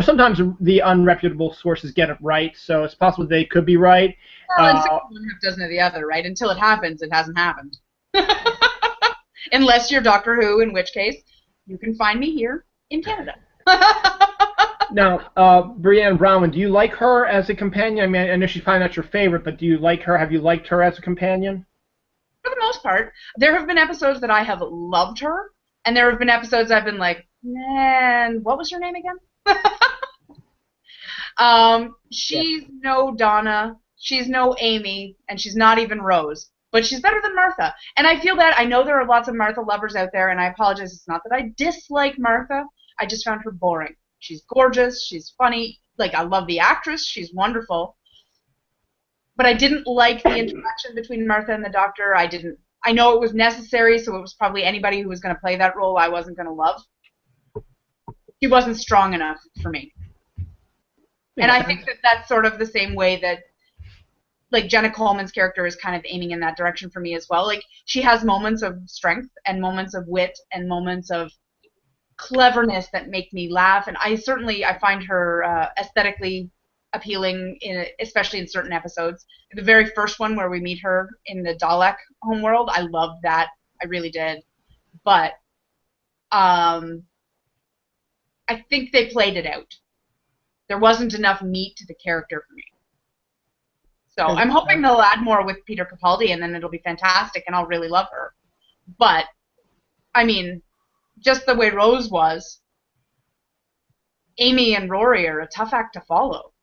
sometimes the unreputable sources get it right, so it's possible they could be right. Well, and one doesn't know the other, right? Until it happens, it hasn't happened. Unless you're Doctor Who, in which case, you can find me here in Canada. Now, Brianne Bronwyn, do you like her as a companion? I mean, I know she's probably not your favorite, but do you like her? Have you liked her as a companion? For the most part. There have been episodes that I have loved her, and there have been episodes I've been like, man, what was her name again? She's no Donna, she's no Amy, and she's not even Rose. But she's better than Martha. And I feel that, I know there are lots of Martha lovers out there, and I apologize, it's not that I dislike Martha, I just found her boring. She's gorgeous, she's funny, like, I love the actress, she's wonderful. But I didn't like the interaction between Martha and the Doctor. I know it was necessary, so it was probably anybody who was going to play that role I wasn't going to love. He wasn't strong enough for me. And I think that that's sort of the same way that, like, Jenna Coleman's character is kind of aiming in that direction for me as well. Like, she has moments of strength and moments of wit and moments of cleverness that make me laugh. And I find her aesthetically appealing, especially in certain episodes. The very first one where we meet her in the Dalek homeworld, I loved that. I really did. But I think they played it out. There wasn't enough meat to the character for me. So I'm hoping they'll add more with Peter Capaldi, and then it'll be fantastic, and I'll really love her. But, I mean, just the way Rose was, Amy and Rory are a tough act to follow.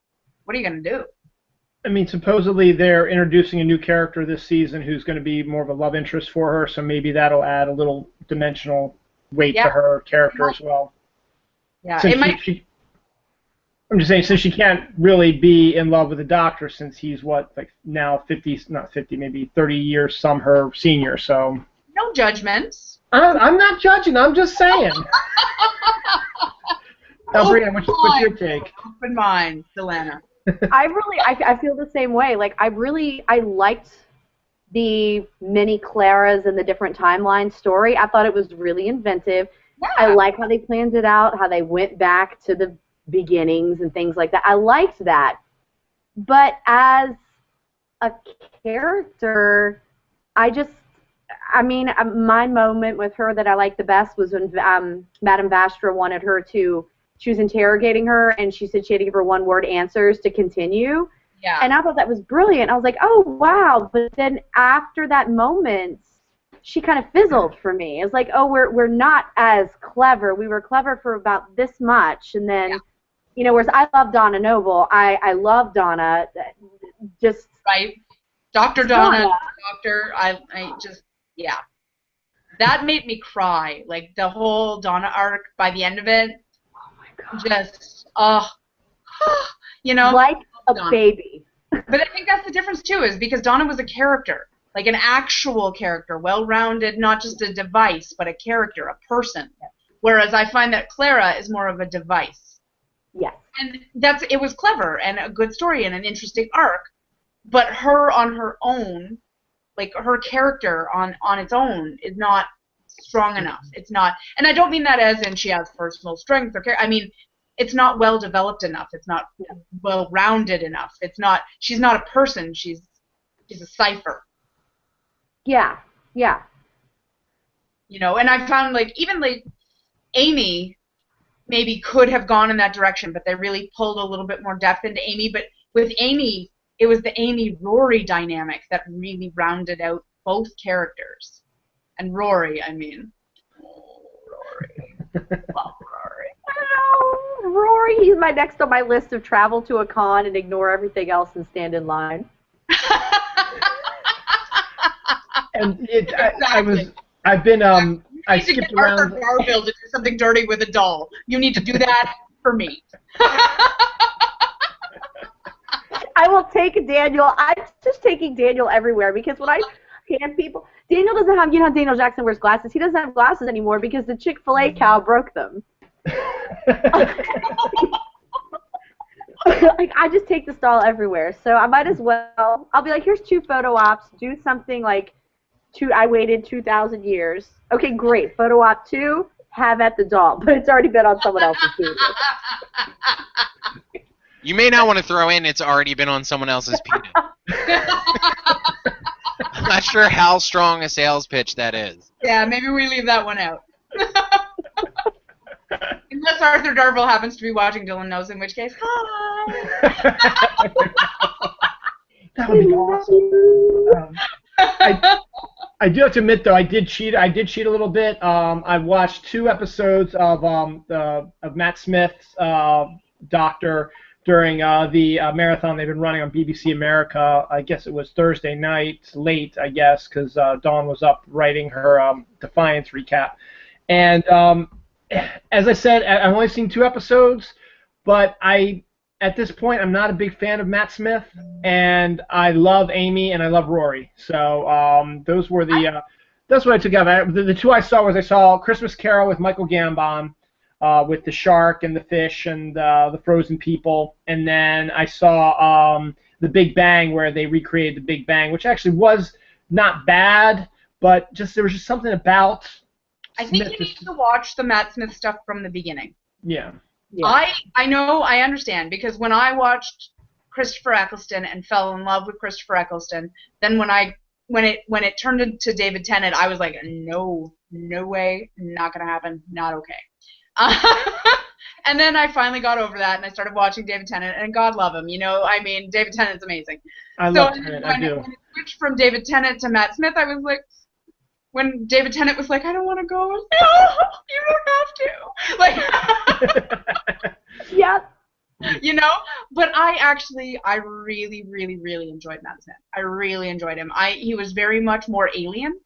What are you going to do? I mean, supposedly they're introducing a new character this season who's going to be more of a love interest for her, so maybe that'll add a little dimensional weight to her character as well. Yeah, I'm just saying, since she can't really be in love with the Doctor since he's, now 50, not 50, maybe 30 years some her senior, so... No judgments. I'm not judging, I'm just saying. Now, Brianne, what's your take? Open mind, Delana. I feel the same way. Like, I liked the mini Claras and the different timeline story. I thought it was really inventive. Yeah. I like how they planned it out, how they went back to the beginnings and things like that. I liked that. But as a character, my moment with her that I liked the best was when Madame Vastra wanted her to, she was interrogating her, and she said she had to give her one-word answers to continue. Yeah. And I thought that was brilliant. I was like, oh, wow. But then after that moment, she kind of fizzled for me. It was like, oh, we're not as clever. We were clever for about this much. And then, whereas I love Donna Noble, I love Donna. Just right. Dr. Donna, Doctor, yeah. That made me cry. Like, the whole Donna arc, by the end of it, oh my God. Just, like a Donna. Baby. But I think that's the difference, too, is because Donna was a character. Like an actual character, well-rounded, not just a device, but a character, a person. Whereas I find that Clara is more of a device. Yes. And it was clever and a good story and an interesting arc, but her on her own, like her character on its own, is not strong enough. It's not, and I don't mean that as in she has personal strength or I mean, it's not well developed enough. It's not well rounded enough. She's not a person. She's a cipher. Yeah, yeah. And I found, even Amy maybe could have gone in that direction, but they really pulled a little bit more depth into Amy. But with Amy, it was the Amy-Rory dynamic that really rounded out both characters. And Rory, I mean. Oh, Rory. Love Rory. Oh, Rory, he's next on my list of travel to a con and ignore everything else and stand in line. And I skipped around. Garfield to do something dirty with a doll. You need to do that for me. I will take Daniel. I'm just taking Daniel everywhere because when I hand people, Daniel doesn't have. Daniel Jackson wears glasses. He doesn't have glasses anymore because the Chick-fil-A cow broke them. I just take the stall everywhere, so I might as well. I'll be like, here's 2 photo ops. Do something like. I waited 2,000 years. Okay, great. Photo op 2, have at the doll, but it's already been on someone else's penis. You may not want to throw in it's already been on someone else's penis. I'm not sure how strong a sales pitch that is. Yeah, maybe we leave that one out. In Unless Arthur Darvill happens to be watching Dylan Knows, in which case, hi. That would be awesome. I do have to admit, though, I did cheat a little bit. I watched 2 episodes of Matt Smith's Doctor during the marathon they've been running on BBC America. I guess it was Thursday night, late, I guess, because Dawn was up writing her Defiance recap. And as I said, I've only seen 2 episodes, but at this point, I'm not a big fan of Matt Smith, and I love Amy and I love Rory. So those were that's what I took out of it. The 2 I saw Christmas Carol with Michael Gambon, with the shark and the fish and the frozen people, and then I saw The Big Bang, where they recreated The Big Bang, which actually was not bad, but there was just something about I think you need to watch the Matt Smith stuff from the beginning. Yeah. I know, I understand, because when I watched Christopher Eccleston and fell in love with Christopher Eccleston, then when it turned into David Tennant, I was like, no way, not gonna happen, not okay. And then I finally got over that, and I started watching David Tennant, and God love him, David Tennant's amazing. I love Tennant, I do. When it switched from David Tennant to Matt Smith, I was like, when David Tennant was like, I don't want to go, no, you don't have to. Like, yeah. But I really, really, really enjoyed Matt Smith. I really enjoyed him. He was very much more alien,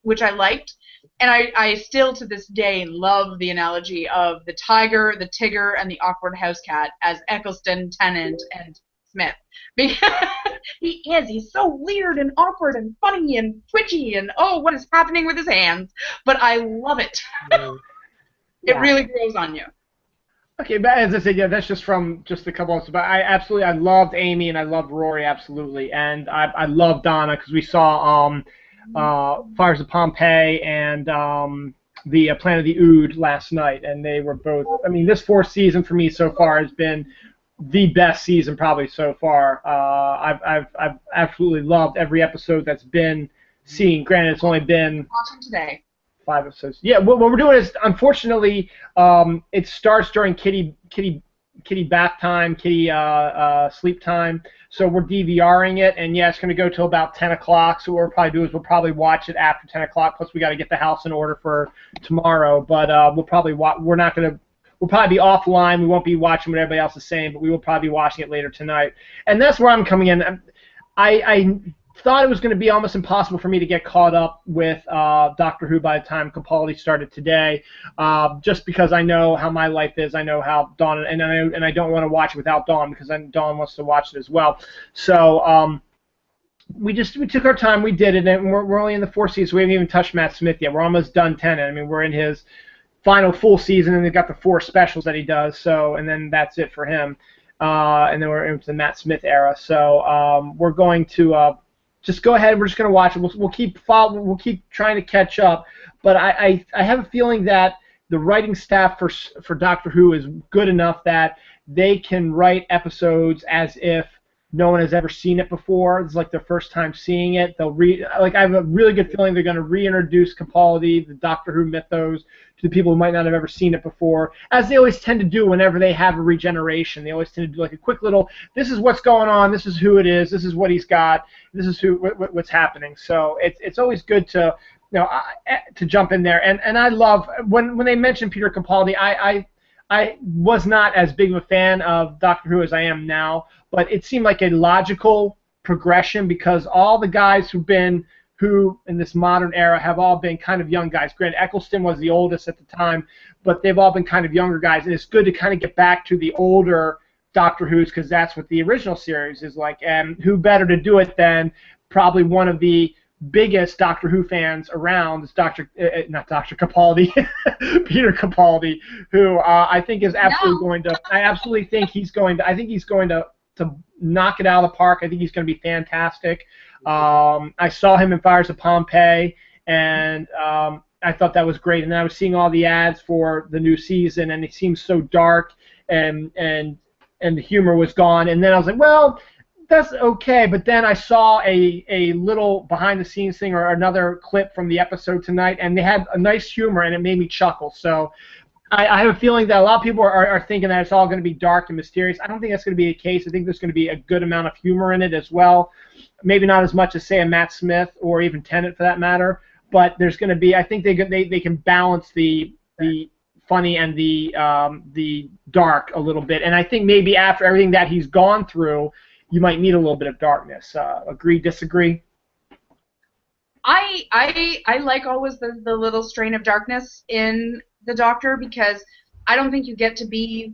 which I liked. And I still, to this day, love the analogy of the tiger, the Tigger, and the awkward house cat as Eccleston, Tennant, and Smith. Because he's so weird and awkward and funny and twitchy and what is happening with his hands? But I love it. It really grows on you. Okay, but as I said, that's just from just a couple of, but I loved Amy and I loved Rory, absolutely, and I loved Donna, because we saw Fires of Pompeii and the Planet of the Ood last night, and they were both, this 4th season for me so far has been the best season probably so far. I've absolutely loved every episode that's been seen. Granted, it's only been watching today 5 episodes. Yeah, what we're doing is, unfortunately, it starts during kitty bath time, kitty sleep time. So we're DVRing it, and it's going to go till about 10 o'clock. So what we'll probably do is we'll probably watch it after 10 o'clock. Plus, we got to get the house in order for tomorrow. But we'll probably We'll probably be offline. We won't be watching what everybody else is saying, but we will probably be watching it later tonight. And that's where I'm coming in. I thought it was going to be almost impossible for me to get caught up with Doctor Who by the time Capaldi started today, just because I know how my life is. I know how Dawn, and I don't want to watch it without Dawn, because Dawn wants to watch it as well. So we took our time. We did it, and we're only in the 4th season, so we haven't even touched Matt Smith yet. We're almost done Tennant. We're in his final full season, and they've got the 4 specials that he does. So, and then that's it for him. And then we're into the Matt Smith era. So we're going to just go ahead. We're just going to watch it. We'll keep trying to catch up. But I have a feeling that the writing staff for Doctor Who is good enough that they can write episodes as if no one has ever seen it before. It's like their first time seeing it. I have a really good feeling they're going to reintroduce Capaldi, the Doctor Who mythos, to the people who might not have ever seen it before, as they always tend to do whenever they have a regeneration. They always tend to do like a quick little, this is what's going on, this is who it is, this is what he's got, this is what's happening. So it's always good to to jump in there. And I love when they mention Peter Capaldi. I was not as big of a fan of Doctor Who as I am now, but it seemed like a logical progression, because all the guys who in this modern era have all been kind of young guys. Granted, Eccleston was the oldest at the time, but they've all been kind of younger guys, and it's good to kind of get back to the older Doctor Who's, because that's what the original series is like, and who better to do it than probably one of the biggest Doctor Who fans around is not Dr. Capaldi, Peter Capaldi, who I think is absolutely going to. I absolutely think he's going to. I think he's going to knock it out of the park. I think he's going to be fantastic. I saw him in Fires of Pompeii, and I thought that was great. And then I was seeing all the ads for the new season, and it seemed so dark, and the humor was gone. And then I was like, well, that's okay. But then I saw a little behind-the-scenes thing or another clip from the episode tonight, and they had a nice humor, and it made me chuckle. So I have a feeling that a lot of people are thinking that it's all going to be dark and mysterious. I don't think that's going to be the case. I think there's going to be a good amount of humor in it as well. Maybe not as much as, say, a Matt Smith or even Tenet for that matter, but there's going to be, I think they can balance the funny and the dark a little bit. And I think maybe after everything that he's gone through, you might need a little bit of darkness. Agree, disagree? I like always the little strain of darkness in the Doctor, because I don't think you get to be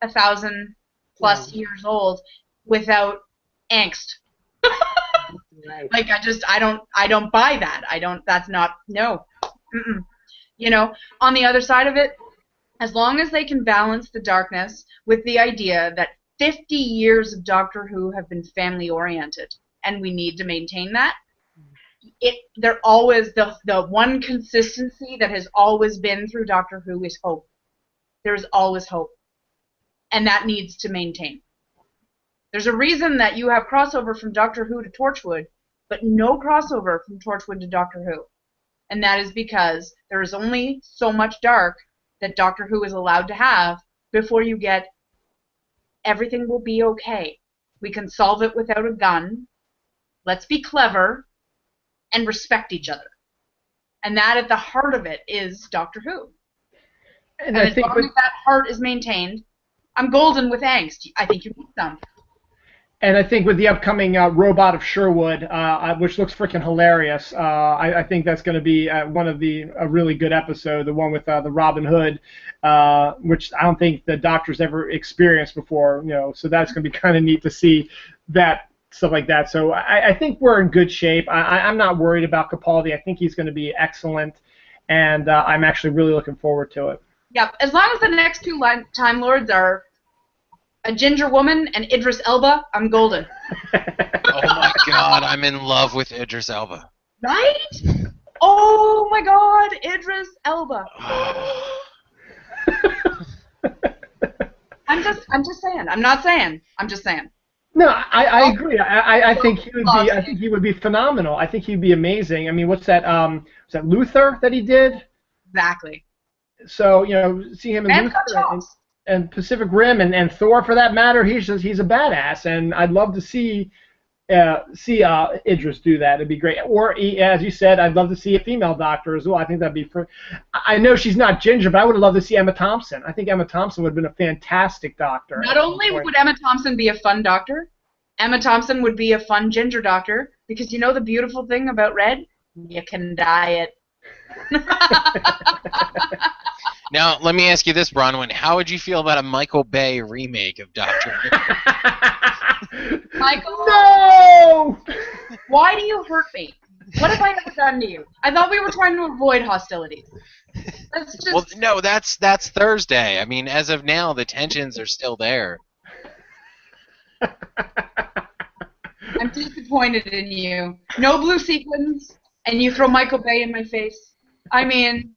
1,000+ years old without angst. Right. Like I don't buy that. That's not, no. Mm-mm. You know, on the other side of it, as long as they can balance the darkness with the idea that 50 years of Doctor Who have been family oriented, and we need to maintain that. They're always the one consistency that has always been through Doctor Who is hope. There's always hope, and that needs to maintain. There's a reason that you have crossover from Doctor Who to Torchwood, but no crossover from Torchwood to Doctor Who, and that is because there is only so much dark that Doctor Who is allowed to have before you get everything will be okay. We can solve it without a gun. Let's be clever and respect each other. And that at the heart of it is Doctor Who. And as long as that heart is maintained, I'm golden with angst. I think you need some. And I think with the upcoming Robot of Sherwood, which looks freaking hilarious, I think that's going to be one of a really good episode, the one with the Robin Hood, which I don't think the Doctor's ever experienced before. So that's going to be kind of neat to see that. Stuff like that. So I think we're in good shape. I'm not worried about Capaldi. I think he's going to be excellent, and I'm actually really looking forward to it. Yep. As long as the next two Time Lords are a ginger woman and Idris Elba, I'm golden. Oh my God, I'm in love with Idris Elba. Right? Oh my God, Idris Elba. I'm just saying. I'm not saying. I'm just saying. No, I agree. I think he would be. I think he would be phenomenal. I think he'd be amazing. I mean, what's that? Was that Luther that he did? Exactly. So see him in Luther and Pacific Rim and Thor for that matter. He's a badass, and I'd love to see Idris do that. It'd be great. Or as you said, I'd love to see a female Doctor as well. I think that'd be. I know she's not ginger, but I would have loved to see Emma Thompson. I think Emma Thompson would have been a fantastic Doctor. Not only would Emma Thompson be a fun Doctor, Emma Thompson would be a fun ginger Doctor, because the beautiful thing about red, you can dye it. Now, let me ask you this, Bronwyn. How would you feel about a Michael Bay remake of Doctor Who? Michael? No! Why do you hurt me? What have I ever done to you? I thought we were trying to avoid hostilities. Well, no, that's Thursday. I mean, as of now, the tensions are still there. I'm disappointed in you. No blue sequins, and you throw Michael Bay in my face. I mean...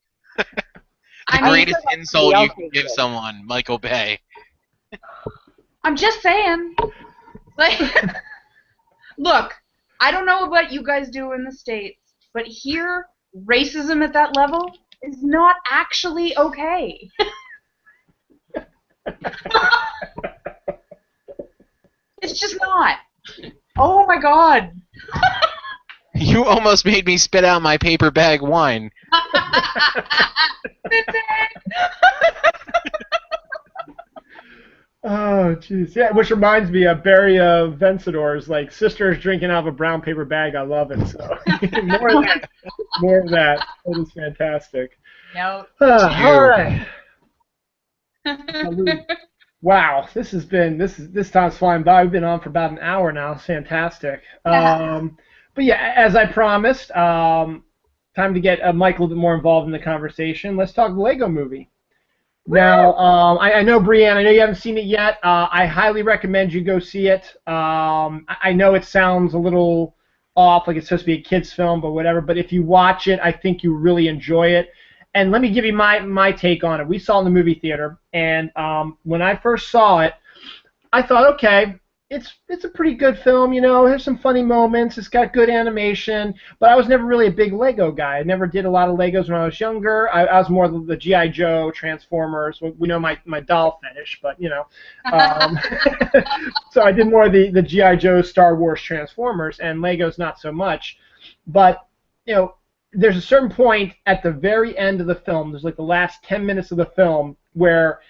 The greatest insult you can give someone, Michael Bay. I'm just saying. Like, look, I don't know what you guys do in the States, but here, racism at that level is not actually okay. It's just not. Oh my God. You almost made me spit out my paper bag wine. Oh, jeez. Yeah, which reminds me of Barry Vencedor's, like, sisters drinking out of a brown paper bag. I love it. So more of that. More of that. It is fantastic. No. All right. Wow, this time's flying by. We've been on for about an hour now. It's fantastic. But yeah, as I promised, time to get Mike a little bit more involved in the conversation. Let's talk the Lego Movie. Now, I know, Brianne, I know you haven't seen it yet. I highly recommend you go see it. I know it sounds a little off, like it's supposed to be a kid's film, but whatever. But if you watch it, I think you really enjoy it. And let me give you my take on it. We saw it in the movie theater, and when I first saw it, I thought, okay, it's a pretty good film. There's some funny moments. It's got good animation, but I was never really a big Lego guy. I never did a lot of Legos when I was younger. I was more the G.I. Joe, Transformers. We know my doll fetish, but so I did more of the G.I. Joe, Star Wars, Transformers, and Legos not so much. But there's a certain point at the very end of the film. There's like the last 10 minutes of the film where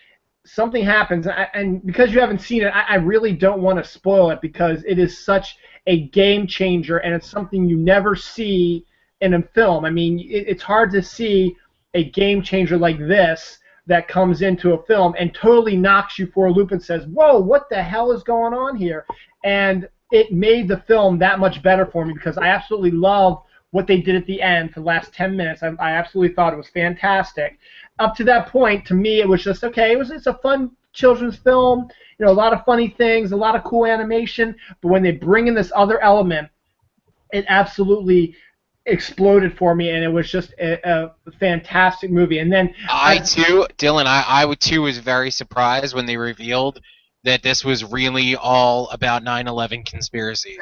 something happens, and because you haven't seen it, I really don't want to spoil it because it is such a game changer, and it's something you never see in a film. I mean, it's hard to see a game changer like this that comes into a film and totally knocks you for a loop and says, whoa, what the hell is going on here? And it made the film that much better for me because I absolutely love what they did at the end for the last 10 minutes. I absolutely thought it was fantastic. Up to that point, to me, it was just, okay, it's a fun children's film, a lot of funny things, a lot of cool animation, but when they bring in this other element, it absolutely exploded for me, and it was just a fantastic movie. And then Dylan, I too was very surprised when they revealed that this was really all about 9/11 conspiracies.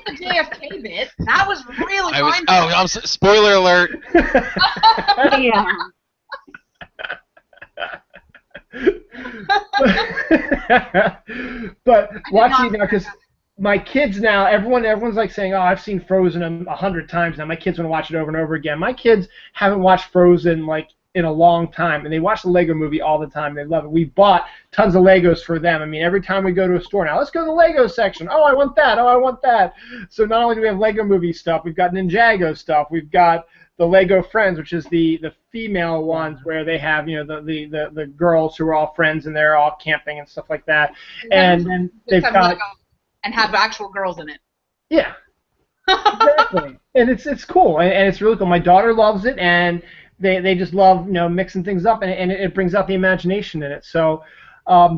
The JFK bit. That was really fun. Spoiler alert. Yeah. But watching it now, because my kids now, everyone's like saying, oh, I've seen Frozen 100 times now. My kids want to watch it over and over again. My kids haven't watched Frozen like in a long time, and they watch the Lego movie all the time. They love it. We bought tons of Legos for them. I mean, every time we go to a store now, let's go to the Lego section. Oh, I want that. Oh, I want that. So not only do we have Lego movie stuff, we've got Ninjago stuff. We've got the Lego Friends, which is the female ones where they have the girls who are all friends and they're all camping and stuff like that. And then they've got Lego and have actual girls in it. Yeah, exactly. And it's cool and it's really cool. My daughter loves it, and they just love mixing things up, and it brings out the imagination in it. So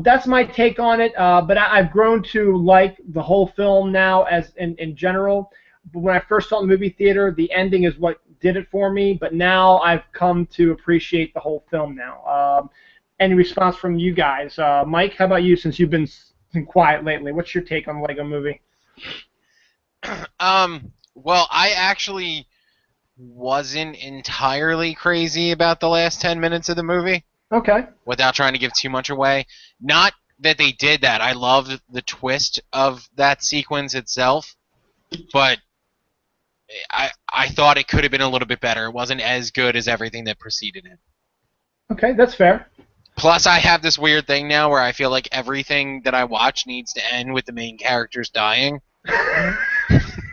that's my take on it. But I've grown to like the whole film now as in general. But when I first saw it in the movie theater, the ending is what did it for me. But now I've come to appreciate the whole film now. Any response from you guys? Mike, how about you? Since you've been quiet lately, what's your take on the Lego Movie? Well, I actually wasn't entirely crazy about the last 10 minutes of the movie. Okay. Without trying to give too much away. Not that they did that. I loved the twist of that sequence itself, but I thought it could have been a little bit better. It wasn't as good as everything that preceded it. Okay, that's fair. Plus, I have this weird thing now where I feel like everything that I watch needs to end with the main characters dying.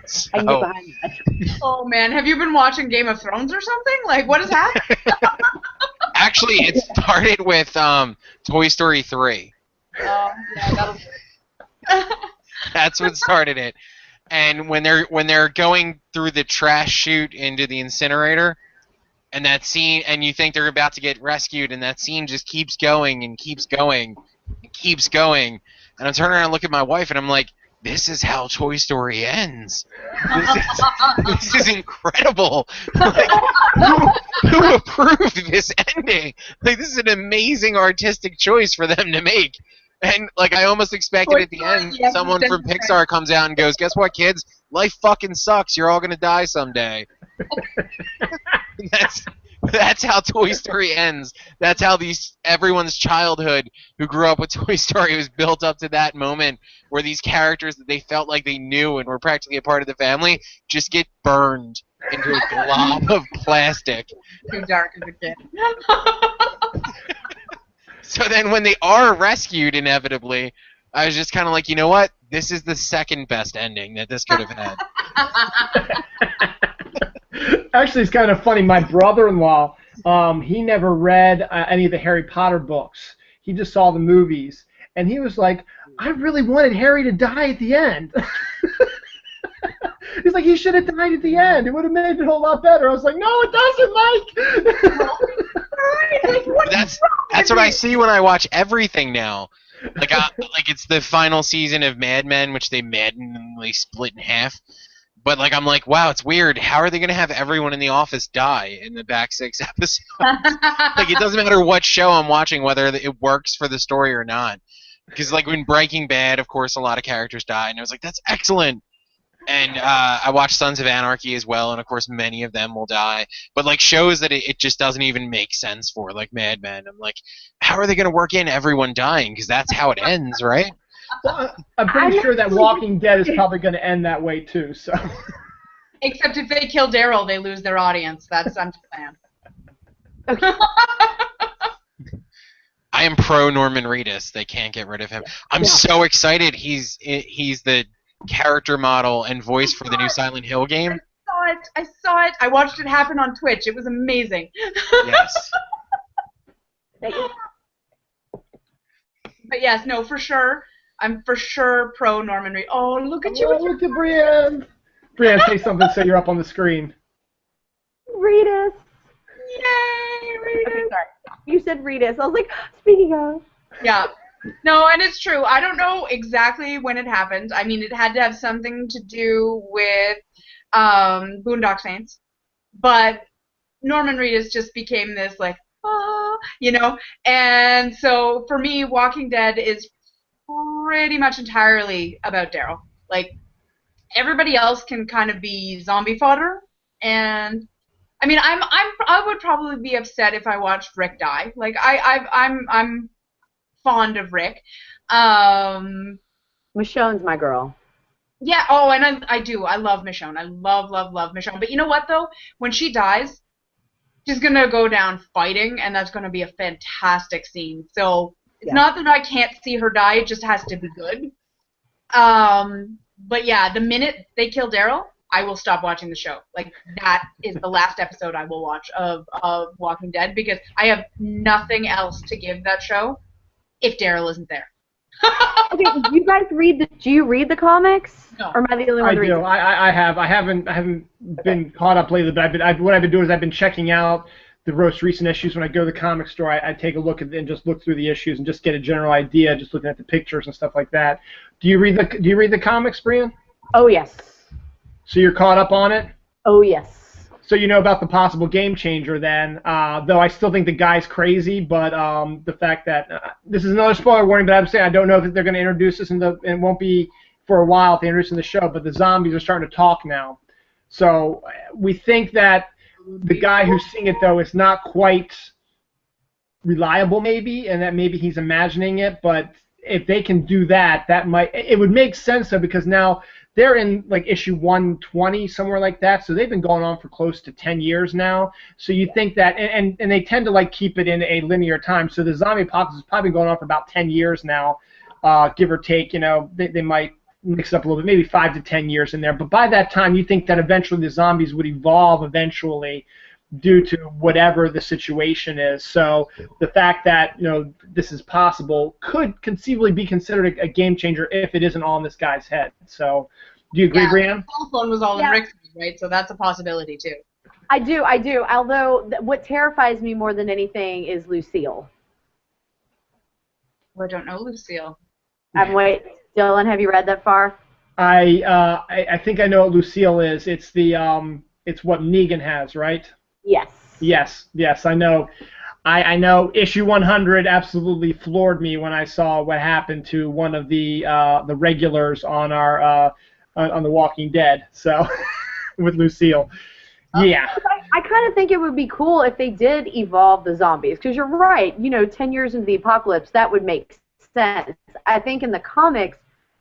So, I knew behind that. Oh man, have you been watching Game of Thrones or something? Like, what is happening? actually, it started with Toy Story 3. Yeah, that'll do it. That's what started it. And when they're going through the trash chute into the incinerator, and that scene, and you think they're about to get rescued, and that scene just keeps going and keeps going and keeps going, and I'm turning around and look at my wife, and I'm like, this is how Toy Story ends. This is incredible. Like, who approved this ending? Like, this is an amazing artistic choice for them to make. And, like, I almost expected at the end someone from Pixar comes out and goes, guess what, kids? Life fucking sucks. You're all going to die someday. That's how Toy Story ends. That's how everyone's childhood who grew up with Toy Story was built up to that moment where these characters that they felt like they knew and were practically a part of the family just get burned into a glob of plastic. Too dark as a kid. So then when they are rescued inevitably, I was just kind of like, you know what? This is the second best ending that this could have had. Actually, it's kind of funny. My brother-in-law, he never read any of the Harry Potter books. He just saw the movies. And he was like, I really wanted Harry to die at the end. He's like, he should have died at the end. It would have made it a whole lot better. I was like, no, it doesn't, Mike. That's what I see when I watch everything now. Like it's the final season of Mad Men, which they maddeningly split in half. But like I'm like, wow, it's weird. How are they gonna have everyone in the office die in the back 6 episodes? Like it doesn't matter what show I'm watching, whether it works for the story or not. Because like when Breaking Bad, of course, a lot of characters die, and I was like, that's excellent. And I watched Sons of Anarchy as well, and of course many of them will die. But like shows that it just doesn't even make sense for, like Mad Men. I'm like, how are they going to work in everyone dying? Because that's how it ends, right? Well, I'm pretty sure that Walking Dead is probably going to end that way too. So. Except if they kill Daryl, they lose their audience. I'm just saying. Okay. I am pro Norman Reedus. They can't get rid of him. I'm so excited. He's the character model and voice for the new Silent Hill game. I saw it. I watched it happen on Twitch. It was amazing. Yes. But yes, no, for sure. I'm for sure pro Norman Reedus. Oh, look at you. Look at Brianne. Brianne, say something so you're up on the screen. Reedus. Yay, Reedus. Okay, sorry. You said Reedus. I was like, speaking of. Yeah. No, and it's true. I don't know exactly when it happened. I mean, it had to have something to do with Boondock Saints. But Norman Reedus just became this, like, you know? And so, for me, Walking Dead is pretty much entirely about Daryl. Like, everybody else can kind of be zombie fodder. And, I mean, I would probably be upset if I watched Rick die. Like, I'm fond of Rick. Michonne's my girl. Yeah, oh, and I do. I love Michonne. I love Michonne. But you know what, though? When she dies, she's going to go down fighting, and that's going to be a fantastic scene. So it's not that I can't see her die. It just has to be good. But, yeah, the minute they kill Daryl, I will stop watching the show. Like, that is the last episode I will watch of Walking Dead because I have nothing else to give that show if Daryl isn't there. Okay, do you guys do you read the comics? No. Or am I the only one I do. I have. I haven't been caught up lately, but what I've been doing is I've been checking out the most recent issues. When I go to the comic store, I take a look at and just look through the issues and just get a general idea, just looking at the pictures and stuff like that. Do you read the comics, Brianne? Oh, yes. So you're caught up on it? Oh, yes. So you know about the possible game changer then, though I still think the guy's crazy, but the fact that, this is another spoiler warning, but I'm saying I don't know if they're going to introduce this, and it won't be for a while if they introduce it in the show, but the zombies are starting to talk now. So we think that the guy who's seeing it, though, is not quite reliable maybe, and that maybe he's imagining it, but if they can do that, it would make sense, though, because now they're in like issue 120, somewhere like that, so they've been going on for close to 10 years now. So you think that, and they tend to like keep it in a linear time. So the zombie apocalypse is probably going on for about 10 years now, give or take. You know, they might mix it up a little bit, maybe 5 to 10 years in there. But by that time, you think that eventually the zombies would evolve eventually due to whatever the situation is. So the fact that this is possible could conceivably be considered a game changer if it isn't all in this guy's head. So do you agree, Brianne? The cell phone was all in Rick's head, right? So that's a possibility too. I do. Although what terrifies me more than anything is Lucille. Well, I don't know Lucille. Dylan, have you read that far? I think I know what Lucille is. It's it's what Negan has, right? Yes. Yes, I know. I know issue 100 absolutely floored me when I saw what happened to one of the regulars on our on The Walking Dead. So with Lucille, yeah. I kind of think it would be cool if they did evolve the zombies, because you're right. 10 years into the apocalypse, that would make sense. I think in the comics,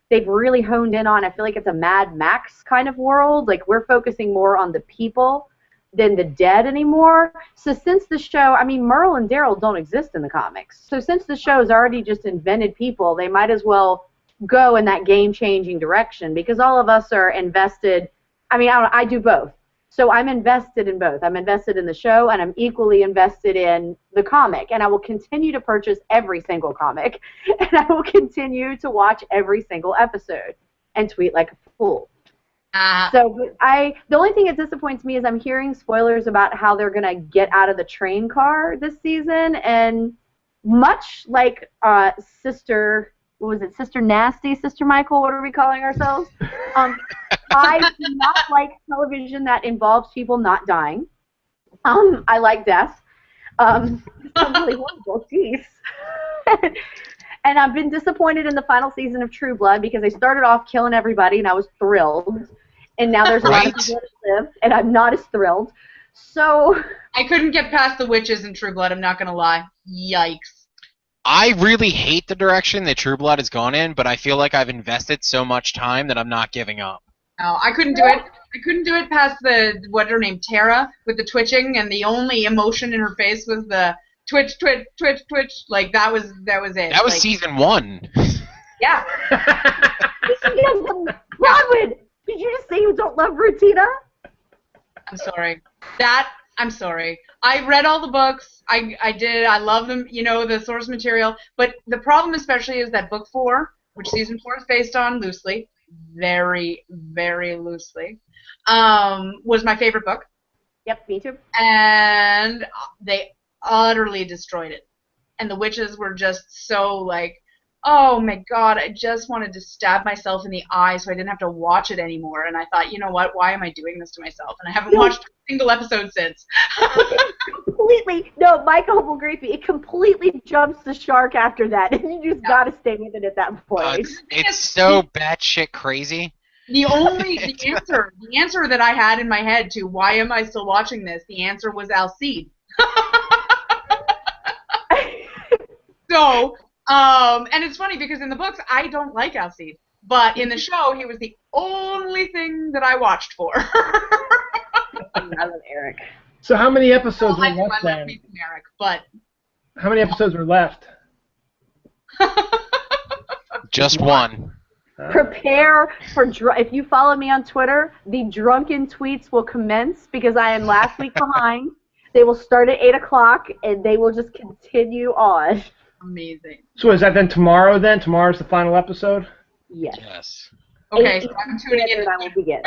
they've really honed in on. I feel like it's a Mad Max kind of world. Like we're focusing more on the people than the dead anymore. So since the show, I mean, Merle and Daryl don't exist in the comics. So since the show has already just invented people, they might as well go in that game-changing direction, because all of us are invested. I mean, I do both. So I'm invested in both. I'm invested in the show, and I'm equally invested in the comic. And I will continue to purchase every single comic, and I will continue to watch every single episode and tweet like a fool. So the only thing that disappoints me is I'm hearing spoilers about how they're going to get out of the train car this season, and much like Sister Nasty, Sister Michael, what are we calling ourselves? I do not like television that involves people not dying. I like death. It's really horrible, jeez. And I've been disappointed in the final season of True Blood because they started off killing everybody, and I was thrilled. And now there's a lot of people that live, and I'm not as thrilled. So I couldn't get past the witches in True Blood, I'm not going to lie. Yikes. I really hate the direction that True Blood has gone in, but I feel like I've invested so much time that I'm not giving up. No, I couldn't do it. I couldn't do it past what's her name, Tara, with the twitching, and the only emotion in her face was the twitch, twitch, twitch, twitch. Like, that was it. That was like, season 1. Yeah. Bronwyn, did you just say you don't love Rutina? I'm sorry. I'm sorry. I read all the books. I did. I love them, the source material. But the problem especially is that book 4, which season 4 is based on loosely, very, very loosely, was my favorite book. Yep, me too. And they utterly destroyed it. And the witches were just so like, oh my god, I just wanted to stab myself in the eye so I didn't have to watch it anymore. And I thought, you know what, why am I doing this to myself? And I haven't watched a single episode since. Completely, no, Michael will agree with me. It completely jumps the shark after that, and you just gotta stay with it at that point. It's so batshit crazy. The answer that I had in my head to why am I still watching this, the answer was Alcide. So, and it's funny because in the books I don't like Alcide, but in the show he was the only thing that I watched for. I love Eric. So how many episodes I are left then? Eric, but How many episodes are left? Just one. Prepare for if you follow me on Twitter, the drunken tweets will commence because I am last week behind. They will start at 8 o'clock and they will just continue on. Amazing. So is that then tomorrow then? Tomorrow's the final episode? Yes. Okay, so I'm tuning in. I will begin.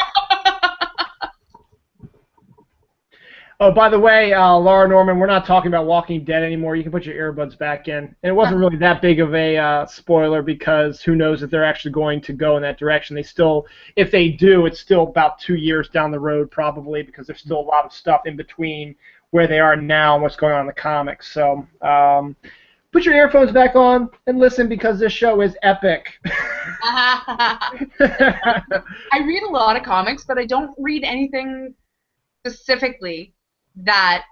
Oh, by the way, Laura Norman, we're not talking about Walking Dead anymore. You can put your earbuds back in. And it wasn't really that big of a spoiler because who knows if they're actually going to go in that direction. They still, if they do, it's still about 2 years down the road probably because there's still a lot of stuff in between where they are now and what's going on in the comics. So put your earphones back on and listen because this show is epic. I read a lot of comics, but I don't read anything specifically that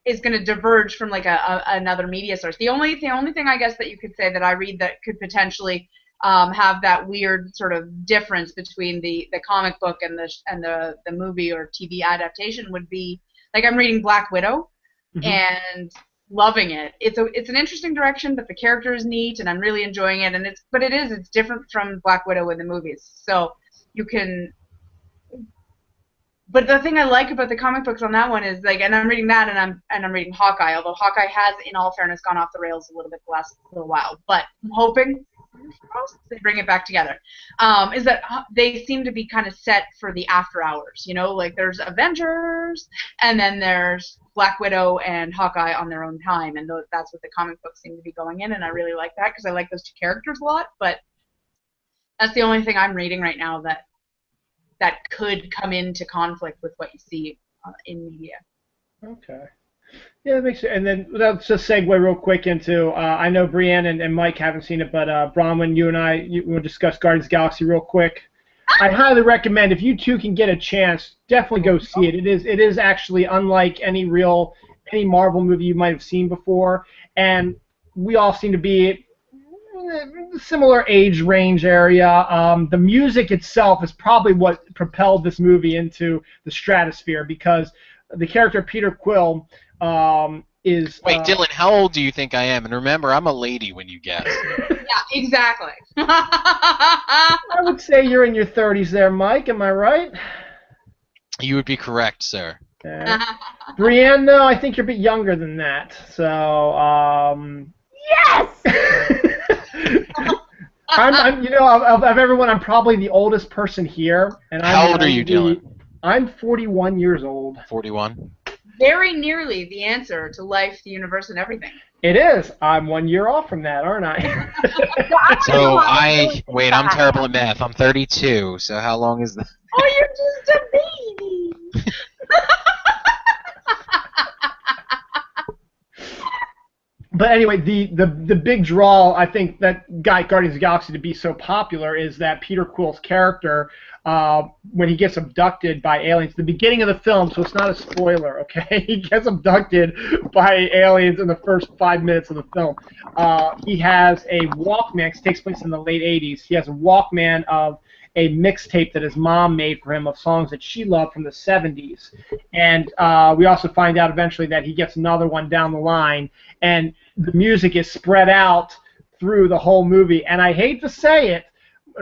is going to diverge from like another media source. The only thing I guess that you could say that I read that could potentially have that weird sort of difference between the comic book and the movie or TV adaptation would be like I'm reading Black Widow and loving it. It's an interesting direction, but the character is neat and I'm really enjoying it. And it's different from Black Widow in the movies. So you can. But the thing I like about the comic books on that one is like, and I'm reading that, and I'm reading Hawkeye. Although Hawkeye has, in all fairness, gone off the rails a little bit the last little while. But I'm hoping they bring it back together. Is that they seem to be kind of set for the after hours. You know, like there's Avengers, and then there's Black Widow and Hawkeye on their own time, and that's what the comic books seem to be going in. And I really like that because I like those two characters a lot. But that's the only thing I'm reading right now that could come into conflict with what you see in media. Okay. Yeah, that makes sense. And then let's just segue real quick into, I know Brianne and Mike haven't seen it, but Bronwyn, you and I, we'll discuss Guardians of the Galaxy real quick. I highly recommend, if you two can get a chance, definitely go see it. It is actually unlike any Marvel movie you might have seen before, and we all seem to be similar age range area. The music itself is probably what propelled this movie into the stratosphere because the character Peter Quill is... Wait, Dylan, how old do you think I am? And remember, I'm a lady when you guess. Yeah, exactly. I would say you're in your 30s there, Mike. Am I right? You would be correct, sir. Okay. Brianne, though, I think you're a bit younger than that. So, Yes! I'm of everyone, I'm probably the oldest person here. And How old are you, Dylan? I'm 41 years old. 41? Very nearly the answer to life, the universe, and everything. It is. I'm 1 year off from that, aren't I? So wait, I'm terrible at math. I'm 32, so how long is that? Oh, you're just a baby! But anyway, the big draw, I think, that got Guardians of the Galaxy to be so popular is that Peter Quill's character, when he gets abducted by aliens, the beginning of the film, so it's not a spoiler, okay? He gets abducted by aliens in the first 5 minutes of the film. He has a Walkman, it takes place in the late 80s. He has a Walkman of a mixtape that his mom made for him of songs that she loved from the 70s. And we also find out eventually that he gets another one down the line, and the music is spread out through the whole movie. And I hate to say it,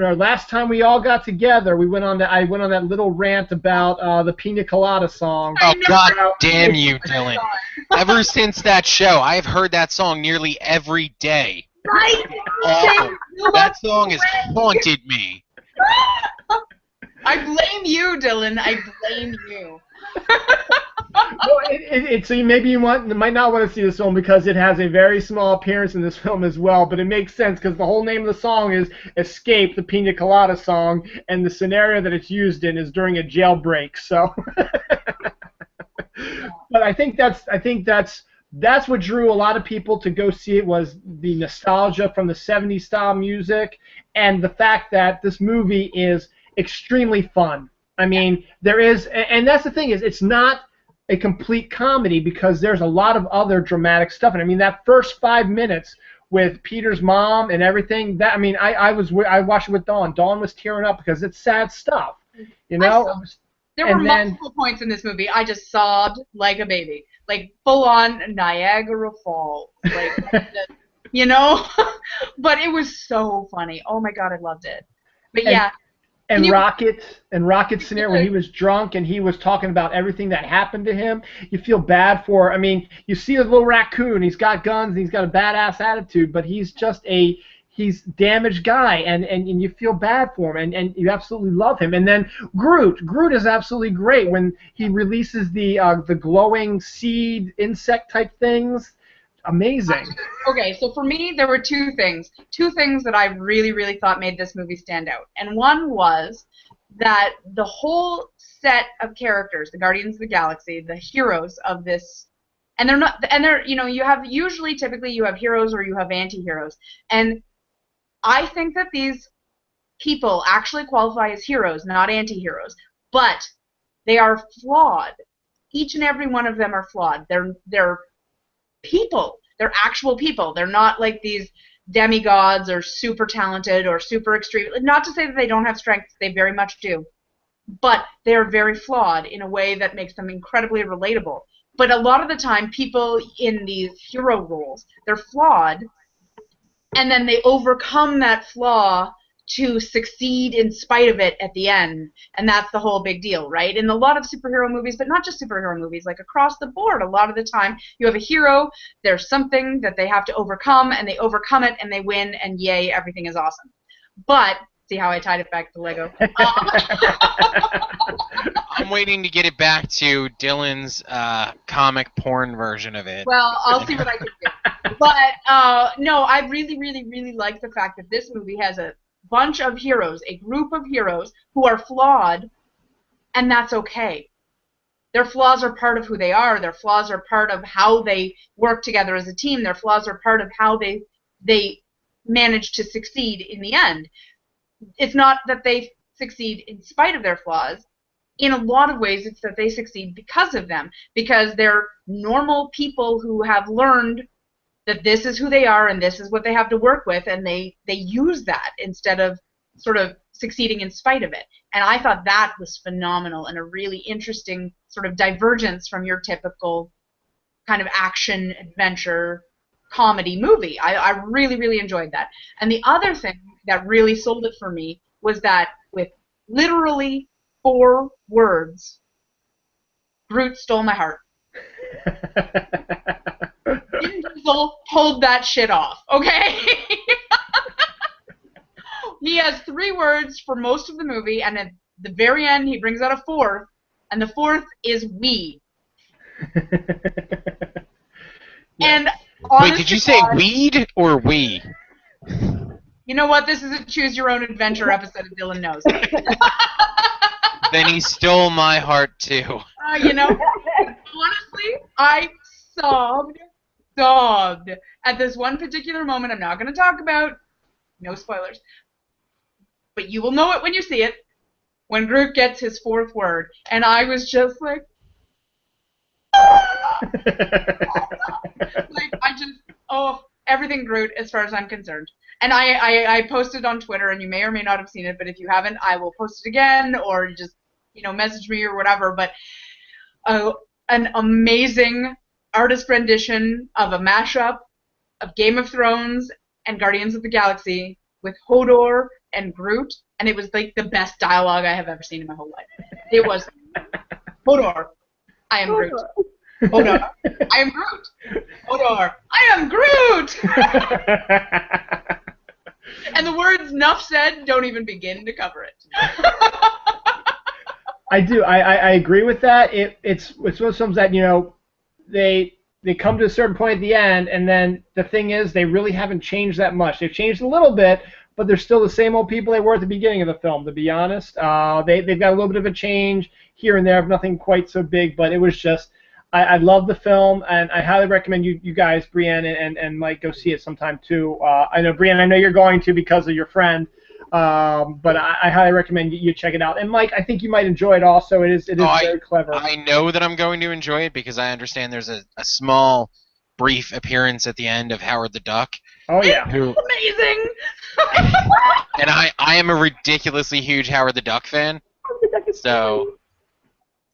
our last time we all got together, I went on that little rant about the Pina Colada song. Oh, God damn you, Dylan. Ever since that show, I've heard that song nearly every day. Right? Awful. That song has haunted me. I blame you, Dylan. I blame you. Well, so maybe you might not want to see this film because it has a very small appearance in this film as well, but it makes sense because the whole name of the song is Escape, the Pina Colada song, and the scenario that it's used in is during a jailbreak. So, but I think that's what drew a lot of people to go see it, was the nostalgia from the 70s style music and the fact that this movie is extremely fun. I mean, there is, and that's the thing, is it's not a complete comedy because there's a lot of other dramatic stuff. And I mean, that first 5 minutes with Peter's mom and everything, that, I mean, I watched it with Dawn. Dawn was tearing up because it's sad stuff, you know? There were multiple points in this movie I just sobbed like a baby. Like, full-on Niagara Falls. Like, you know? But it was so funny. Oh, my God, I loved it. But, yeah. And Rocket's scenario when he was drunk and he was talking about everything that happened to him, you feel bad for. I mean, you see a little raccoon, he's got guns, and he's got a badass attitude, but he's just he's a damaged guy, and you feel bad for him, and you absolutely love him. And then Groot is absolutely great when he releases the glowing seed insect type things. Amazing. Okay, so for me, there were two things that I really, really thought made this movie stand out. And one was that the whole set of characters, the Guardians of the Galaxy, the heroes of this, and they're, you know, typically you have heroes or you have anti-heroes. And I think that these people actually qualify as heroes, not anti-heroes. But they are flawed. Each and every one of them are flawed. They're people. They're actual people. They're not like these demigods or super talented or super extreme. Not to say that they don't have strengths. They very much do. But they're very flawed in a way that makes them incredibly relatable. But a lot of the time, people in these hero roles, they're flawed, and then they overcome that flaw to succeed in spite of it at the end, and that's the whole big deal, right? In a lot of superhero movies, but not just superhero movies, like across the board, a lot of the time you have a hero, there's something that they have to overcome, and they overcome it, and they win, and yay, everything is awesome. But, see how I tied it back to Lego? I'm waiting to get it back to Dylan's comic porn version of it. Well, I'll see what I can do. But, no, I really, really, really like the fact that this movie has a bunch of heroes, a group of heroes who are flawed, and that's okay. Their flaws are part of who they are. Their flaws are part of how they work together as a team. Their flaws are part of how they manage to succeed in the end. It's not that they succeed in spite of their flaws. In a lot of ways, it's that they succeed because of them, because they're normal people who have learned that this is who they are and this is what they have to work with, and they use that instead of sort of succeeding in spite of it. And I thought that was phenomenal and a really interesting sort of divergence from your typical kind of action, adventure, comedy movie. I really, really enjoyed that. And the other thing that really sold it for me was that with literally 4 words, Groot stole my heart. Vin Diesel pulled that shit off, okay? He has 3 words for most of the movie, and at the very end he brings out a 4th, and the 4th is we. And wait, did you say weed or we? You know what? This is a choose your own adventure episode of Dylan Knows. Then he stole my heart too. You know, honestly, I sobbed sobbed at this one particular moment I'm not going to talk about. No spoilers. But you will know it when you see it. When Groot gets his fourth word. And I was just like... everything Groot as far as I'm concerned. And I posted on Twitter, and you may or may not have seen it, but if you haven't, I will post it again, or just, message me or whatever. But an amazing artist rendition of a mashup of Game of Thrones and Guardians of the Galaxy with Hodor and Groot, and it was like the best dialogue I have ever seen in my whole life. It was Hodor, I am Groot. Hodor, I am Groot. Hodor, I am Groot! And the words "nuff said" don't even begin to cover it. I do. I agree with that. It's one of those films that, they come to a certain point at the end, and then the thing is, they really haven't changed that much. They've changed a little bit, but they're still the same old people they were at the beginning of the film, to be honest. They've got a little bit of a change here and there, nothing quite so big, but it was just... I love the film, and I highly recommend you guys, Brianne and Mike, go see it sometime too. I know, Brianne, I know you're going to because of your friend, but I highly recommend you check it out. And Mike, I think you might enjoy it also. It is very clever. I know that I'm going to enjoy it because I understand there's a small, brief appearance at the end of Howard the Duck. Oh yeah, amazing! And I am a ridiculously huge Howard the Duck fan. So.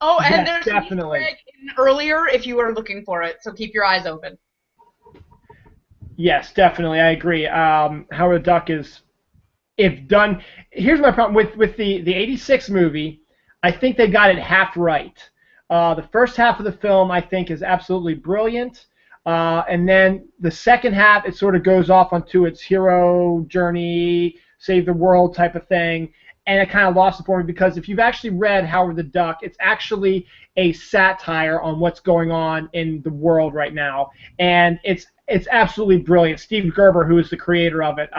Oh, and yes, there's definitely. an Easter egg in earlier if you are looking for it, so keep your eyes open. Yes, definitely, I agree. Howard the Duck is, if done... Here's my problem with the 86 movie. I think they got it half right. The first half of the film, I think, is absolutely brilliant. And then the second half, it sort of goes off onto its hero journey, save the world type of thing. And it kind of lost it for me because if you've actually read Howard the Duck, it's actually a satire on what's going on in the world right now, and it's absolutely brilliant. Steve Gerber, who is the creator of it,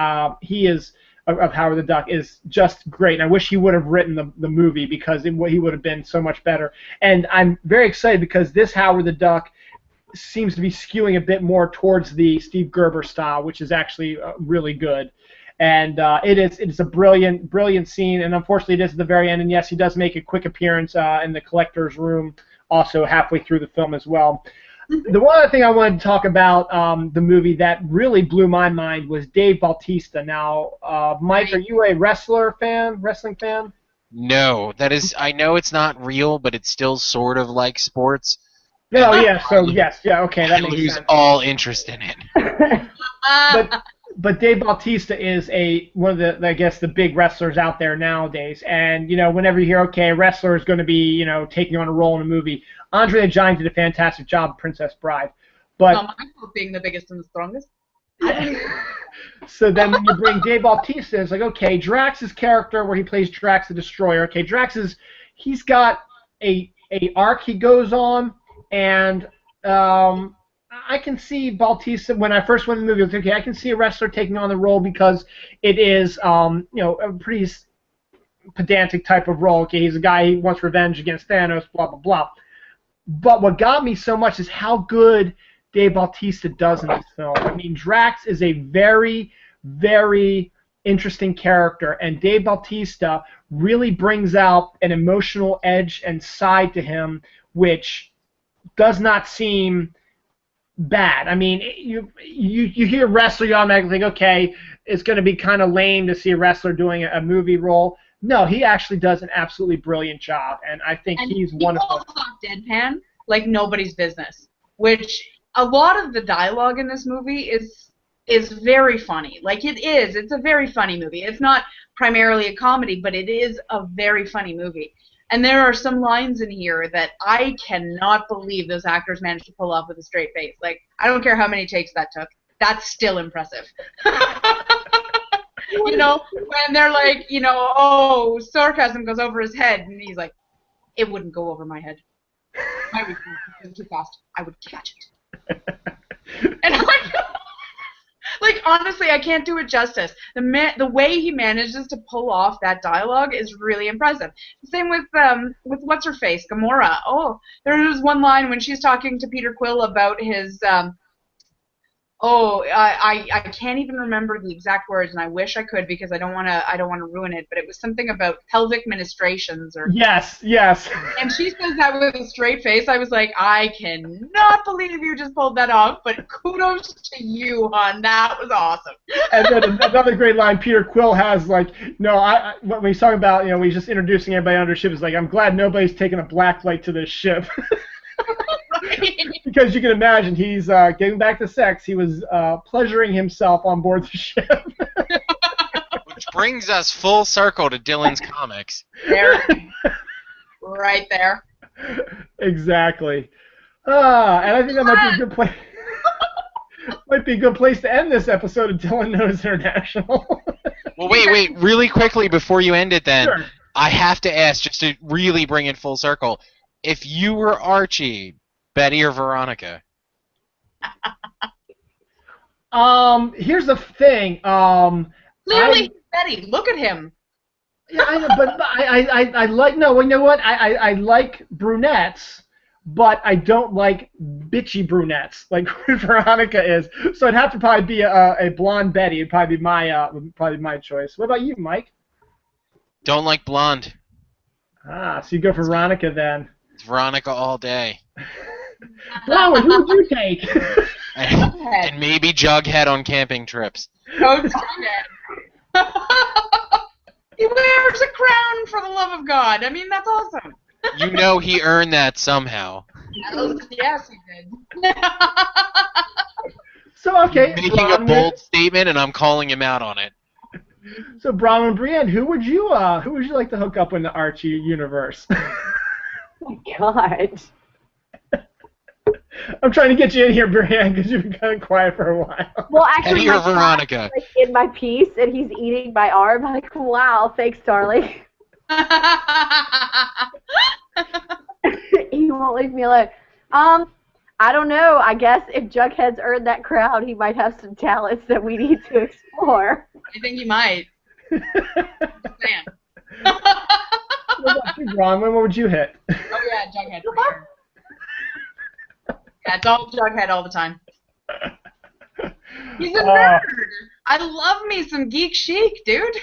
he is of Howard the Duck, is just great. And I wish he would have written the movie because he would have been so much better. And I'm very excited because this Howard the Duck seems to be skewing a bit more towards the Steve Gerber style, which is actually really good. And it's a brilliant scene, and unfortunately it is at the very end, and yes, he does make a quick appearance in the collector's room also halfway through the film as well. The one other thing I wanted to talk about the movie that really blew my mind was Dave Bautista. Now, Mike, are you a wrestling fan? No, I know it's not real, but it's still sort of like sports. Oh, yeah, okay, that makes sense. I lose all interest in it. But Dave Bautista is one of the big wrestlers out there nowadays. And, whenever you hear, okay, a wrestler is going to be, taking on a role in a movie, Andre the Giant did a fantastic job of Princess Bride. But Michael being the biggest and the strongest. So then when you bring Dave Bautista, it's like, okay, Drax's character where he plays Drax the Destroyer. Okay, he's got a arc he goes on, and I can see Bautista, when I first went in the movie, I was like, okay, I can see a wrestler taking on the role because it is, a pretty pedantic type of role. Okay, he's a guy, he wants revenge against Thanos, blah, blah, blah. But what got me so much is how good Dave Bautista does in this film. I mean, Drax is a very, very interesting character, and Dave Bautista really brings out an emotional edge and side to him, which does not seem bad. I mean, you hear wrestler, you automatically think, okay, it's going to be kind of lame to see a wrestler doing a movie role. No, he actually does an absolutely brilliant job, and I think he's wonderful. He talk deadpan like nobody's business, which a lot of the dialogue in this movie is very funny. Like, it is. It's a very funny movie. It's not primarily a comedy, but it is a very funny movie. And there are some lines in here that I cannot believe those actors managed to pull off with a straight face. Like, I don't care how many takes that took. That's still impressive. When they're like, oh, sarcasm goes over his head, and he's like, it wouldn't go over my head. I would go too fast. I would catch it. And like, honestly, I can't do it justice. The way he manages to pull off that dialogue is really impressive. Same with what's her face, Gamora. Oh, there was one line when she's talking to Peter Quill about his Oh, I can't even remember the exact words, and I wish I could because I don't want to ruin it. But it was something about pelvic ministrations or. Yes, yes. And she says that with a straight face. I was like, I cannot believe you just pulled that off. But kudos to you, hon. That was awesome. And then another great line Peter Quill has, like, no, when he's talking about, when he's just introducing everybody on the ship, is like, I'm glad nobody's taking a black light to this ship. Because you can imagine he's getting back to sex. He was pleasuring himself on board the ship. Which brings us full circle to Dylan's comics. There, right there. Exactly. And I think that might be a good place. Might be a good place to end this episode of Dylan Knows International. Well, wait, really quickly before you end it, then Sure. I have to ask, just to really bring it full circle, if you were Archie, Betty or Veronica? Here's the thing. Clearly, he's Betty. Look at him. Yeah, I know, but I like, no, you know what? I like brunettes, but I don't like bitchy brunettes like Veronica is. So it'd have to probably be a blonde Betty. It'd probably be my choice. What about you, Mike? Don't like blonde. Ah, so you go for Veronica then. It's Veronica all day. Bronwyn, who would you take? And maybe Jughead on camping trips. Oh, Jughead. He wears a crown for the love of God. I mean, that's awesome. You know he earned that somehow. Yes, he did. So, okay. Making a bold statement, and I'm calling him out on it. So, Bronwyn and Brianne, who would you like to hook up in the Archie universe? Oh my God. I'm trying to get you in here, Brianne, because you've been kind of quiet for a while. Well, actually, Eddie or Veronica? like in my piece, and he's eating my arm. I'm like, wow, thanks, darling. He won't leave me alone. I don't know. I guess if Jughead's earned that crown, he might have some talents that we need to explore. I think he might. Man. What about you, Bronwyn? What would you hit? Oh, yeah, Jughead for sure. Yeah, it's all Jughead all the time. He's a nerd. I love me some geek chic, dude.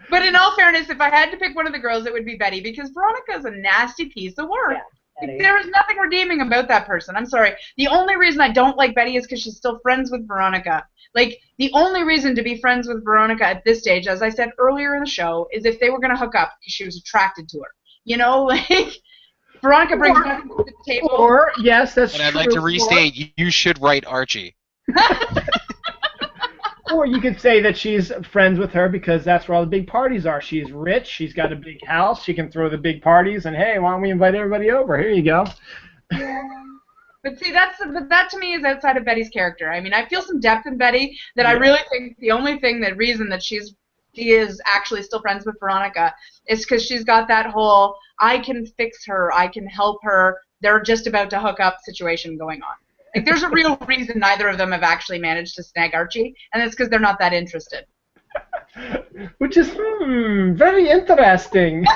But in all fairness, if I had to pick one of the girls, it would be Betty, because Veronica's a nasty piece of work. Yeah, There is nothing redeeming about that person. I'm sorry. The only reason I don't like Betty is because she's still friends with Veronica. Like, the only reason to be friends with Veronica at this stage, as I said earlier in the show, is if they were going to hook up because she was attracted to her. You know, like, Veronica brings nothing to the table. Or, yes, that's true. And I'd like to restate, you should write Archie. Or you could say that she's friends with her because that's where all the big parties are. She's rich, she's got a big house, she can throw the big parties, and hey, why don't we invite everybody over? Here you go. Yeah. But see, that to me is outside of Betty's character. I mean, I feel some depth in Betty that I really think the only reason that she is actually still friends with Veronica is because she's got that whole, I can fix her, I can help her, they're just about to hook up situation going on. Like, there's a real reason neither of them have actually managed to snag Archie, and it's because they're not that interested. Which is, very interesting.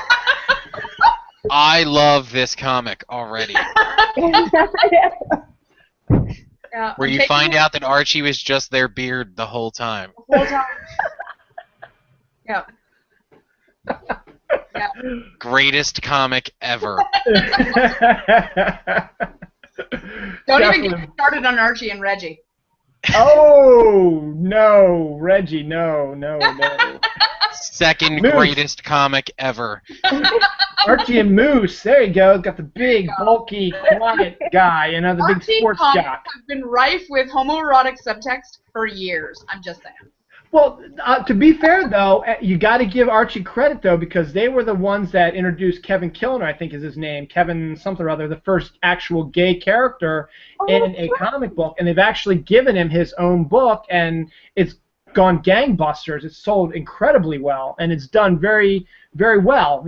I love this comic already. Yeah, Where you find out that Archie was just their beard the whole time. The whole time. Yeah. Yeah. Greatest comic ever. Don't even get me started on Archie and Reggie. Oh, no, Reggie, no. Second Moose. greatest comic ever. Archie and Moose, there you go. Got the big, bulky, quiet guy, the big Archie sports comics jock. have been rife with homoerotic subtext for years. I'm just saying. Well, to be fair, though, you got to give Archie credit, though, because they were the ones that introduced Kevin Kilner, I think is his name, Kevin something or other, the first actual gay character in a comic book, and they've actually given him his own book, and it's gone gangbusters. It's sold incredibly well, and it's done very, very well,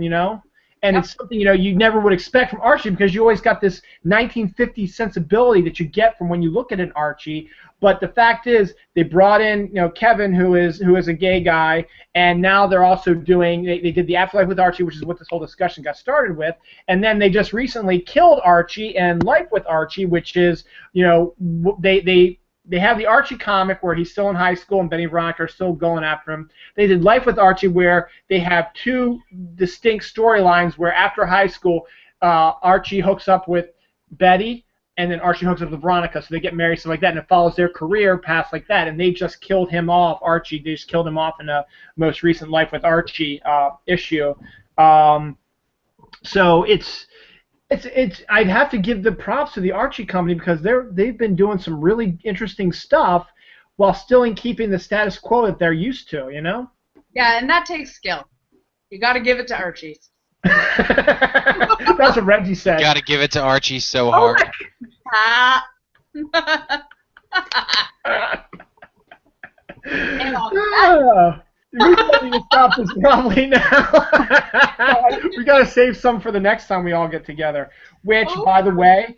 and it's something you never would expect from Archie because you always got this 1950s sensibility that you get from when you look at an Archie. But the fact is, they brought in Kevin, who is a gay guy, and now they're also doing. They did the Afterlife with Archie, which is what this whole discussion got started with, and then they just recently killed Archie and Life with Archie, which is they have the Archie comic where he's still in high school and Benny and Veronica are still going after him. They did Life with Archie where they have two distinct storylines where after high school, Archie hooks up with Betty and then Archie hooks up with Veronica, so they get married, stuff like that, and it follows their career path like that. And they just killed him off, Archie. They just killed him off in the most recent Life with Archie issue. So it's I'd have to give the props to the Archie company because they've been doing some really interesting stuff while still keeping the status quo that they're used to, Yeah, and that takes skill. You got to give it to Archie. That's what Reggie said. Got to give it to Archie so hard. We need to stop this probably now. We got to save some for the next time we all get together, which, by the way,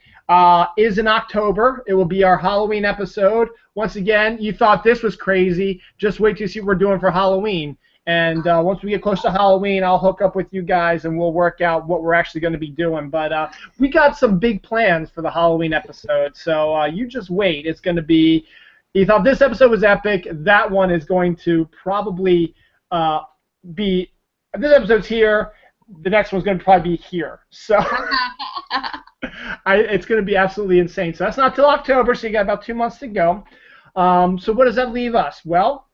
is in October. It will be our Halloween episode. Once again, you thought this was crazy. Just wait to see what we're doing for Halloween. And once we get close to Halloween, I'll hook up with you guys and we'll work out what we're actually going to be doing. But we got some big plans for the Halloween episode, so you just wait. It's going to be... You thought this episode was epic. That one is going to probably be... This episode's here. The next one's going to probably be here. So it's going to be absolutely insane. So that's not till October, so you got about 2 months to go. So what does that leave us? Well,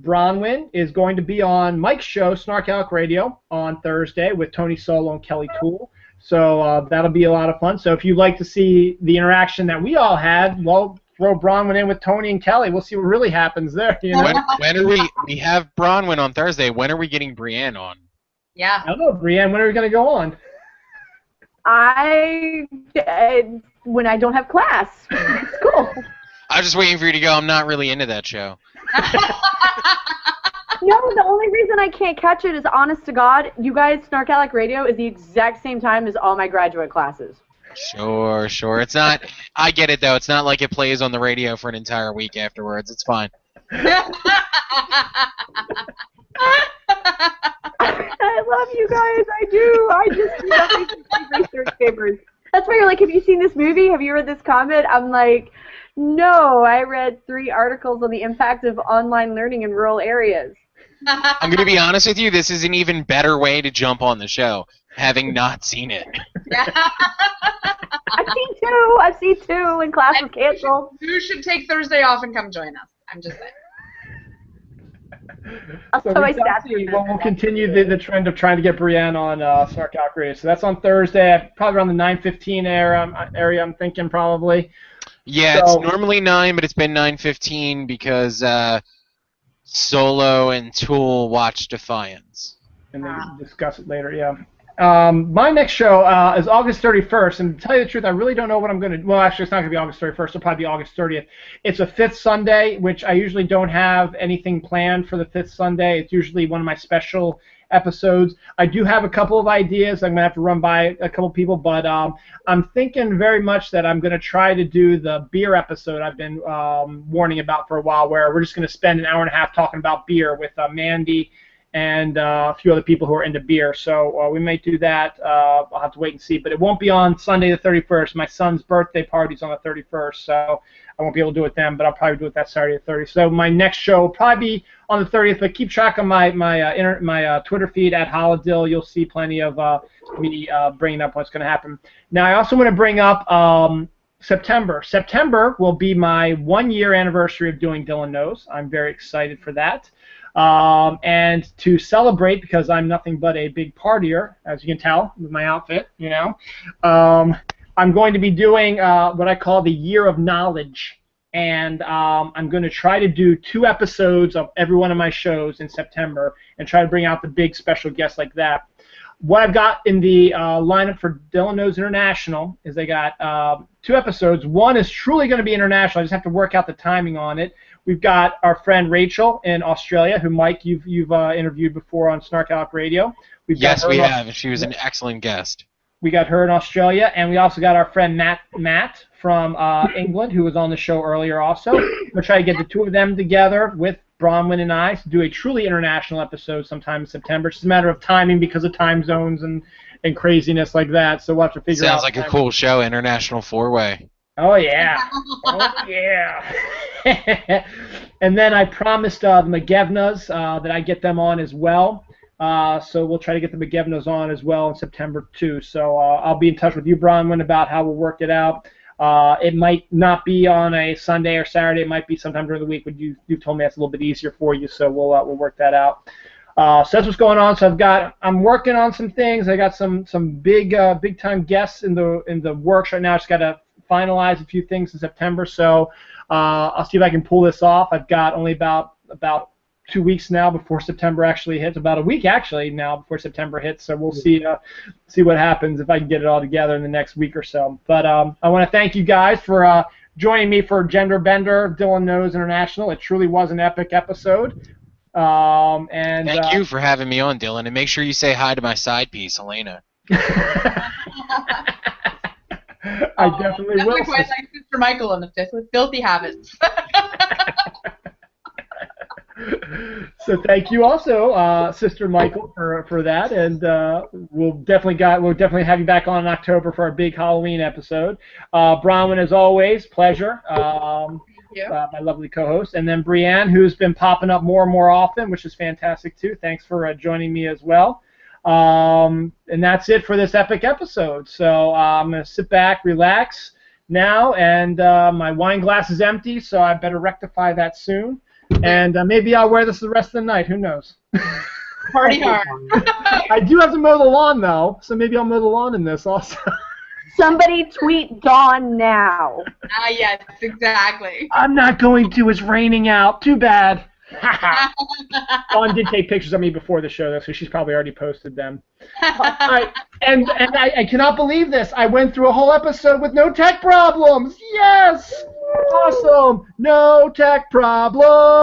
Bronwyn is going to be on Mike's show, Snark Alec Radio, on Thursday with Tony Solo and Kelly Toole. So that'll be a lot of fun. So if you'd like to see the interaction that we all had, well, throw Bronwyn in with Tony and Kelly. We'll see what really happens there. When are we have Bronwyn on Thursday. When are we getting Brianne on? Yeah. I don't know, Brianne, when are we going to go on? When I don't have class. It's cool. I was just waiting for you to go. I'm not really into that show. No, the only reason I can't catch it is, honest to God, you guys, Snark Alec Radio is the exact same time as all my graduate classes. Sure. It's not. I get it though. It's not like it plays on the radio for an entire week afterwards. It's fine. I love you guys. I do. I just love these research papers. That's why you're like, have you seen this movie? Have you read this comic? I'm like, no. I read 3 articles on the impact of online learning in rural areas. I'm going to be honest with you. This is an even better way to jump on the show, having not seen it. I've seen 2, and class was canceled. You should take Thursday off and come join us. I'm just saying. We'll continue the trend of trying to get Brianne on Snark Alec Radio. So that's on Thursday, probably around the 9:15 area. I'm thinking probably. Yeah, it's normally 9, but it's been 9:15 because Solo and Tool watch Defiance. And then we discuss it later. Yeah. My next show is August 31st, and to tell you the truth, I really don't know what I'm going to... Well, actually, it's not going to be August 31st. It'll probably be August 30th. It's a 5th Sunday, which I usually don't have anything planned for the 5th Sunday. It's usually one of my special episodes. I do have a couple of ideas. I'm going to have to run by a couple people, but I'm thinking very much that I'm going to try to do the beer episode I've been warning about for a while, where we're just going to spend an hour and a half talking about beer with Mandy and a few other people who are into beer. So we may do that. I'll have to wait and see. But it won't be on Sunday the 31st. My son's birthday party's on the 31st, so I won't be able to do it then, but I'll probably do it that Saturday the 30th. So my next show will probably be on the 30th, but keep track of my Twitter feed at Holodill. You'll see plenty of me bringing up what's going to happen. Now, I also want to bring up September. September will be my 1-year anniversary of doing Dylan Knows. I'm very excited for that. And to celebrate, because I'm nothing but a big partier, as you can tell with my outfit, I'm going to be doing what I call the Year of Knowledge, and I'm going to try to do 2 episodes of every one of my shows in September and try to bring out the big special guests like that. What I've got in the lineup for Dylan Knows International is I got 2 episodes. One is truly going to be international. I just have to work out the timing on it, We've got our friend Rachel in Australia, who Mike you've interviewed before on Snark Radio. Yes, we have, and she was an excellent guest. We got her in Australia, and we also got our friend Matt from England, who was on the show earlier also. We'll try to get the two of them together with Bronwyn and I to do a truly international episode sometime in September. It's just a matter of timing because of time zones and craziness like that, so we'll have to figure out. Sounds like a cool show, International Four-Way. Oh, yeah. Oh, yeah. And then I promised the McGevnas that I get them on as well. So we'll try to get the McGevnas on as well in September too. So I'll be in touch with you, Bronwyn, about how we'll work it out. It might not be on a Sunday or Saturday. It might be sometime during the week. But you've told me that's a little bit easier for you, so we'll work that out. So that's what's going on. So I'm working on some things. I got some big time guests in the works right now. I just got to finalize a few things in September. So I'll see if I can pull this off. I've got only about 2 weeks now before September actually hits. About a week actually now before September hits. So we'll see what happens if I can get it all together in the next week or so. But I want to thank you guys for joining me for Gender Bender Dylan Knows International. It truly was an epic episode. And thank you for having me on, Dylan. And make sure you say hi to my side piece, Elena. I definitely will. Definitely quite like Sister Michael in the Fifth with filthy habits. So thank you also, Sister Michael, for that, and we'll definitely have you back on in October for our big Halloween episode. Bronwyn, as always, pleasure. My lovely co-host, and then Brianne, who's been popping up more and more often, which is fantastic too. Thanks for joining me as well. And that's it for this epic episode. So I'm gonna sit back, relax now, and my wine glass is empty, so I better rectify that soon. And maybe I'll wear this the rest of the night. Who knows? Party hard. I do have to mow the lawn, though, so maybe I'll mow the lawn in this also. Somebody tweet Dawn now. Yes, exactly. I'm not going to. It's raining out. Too bad. Dawn did take pictures of me before the show, though, so she's probably already posted them. And I cannot believe this. I went through a whole episode with no tech problems. Yes! Awesome! No tech problems!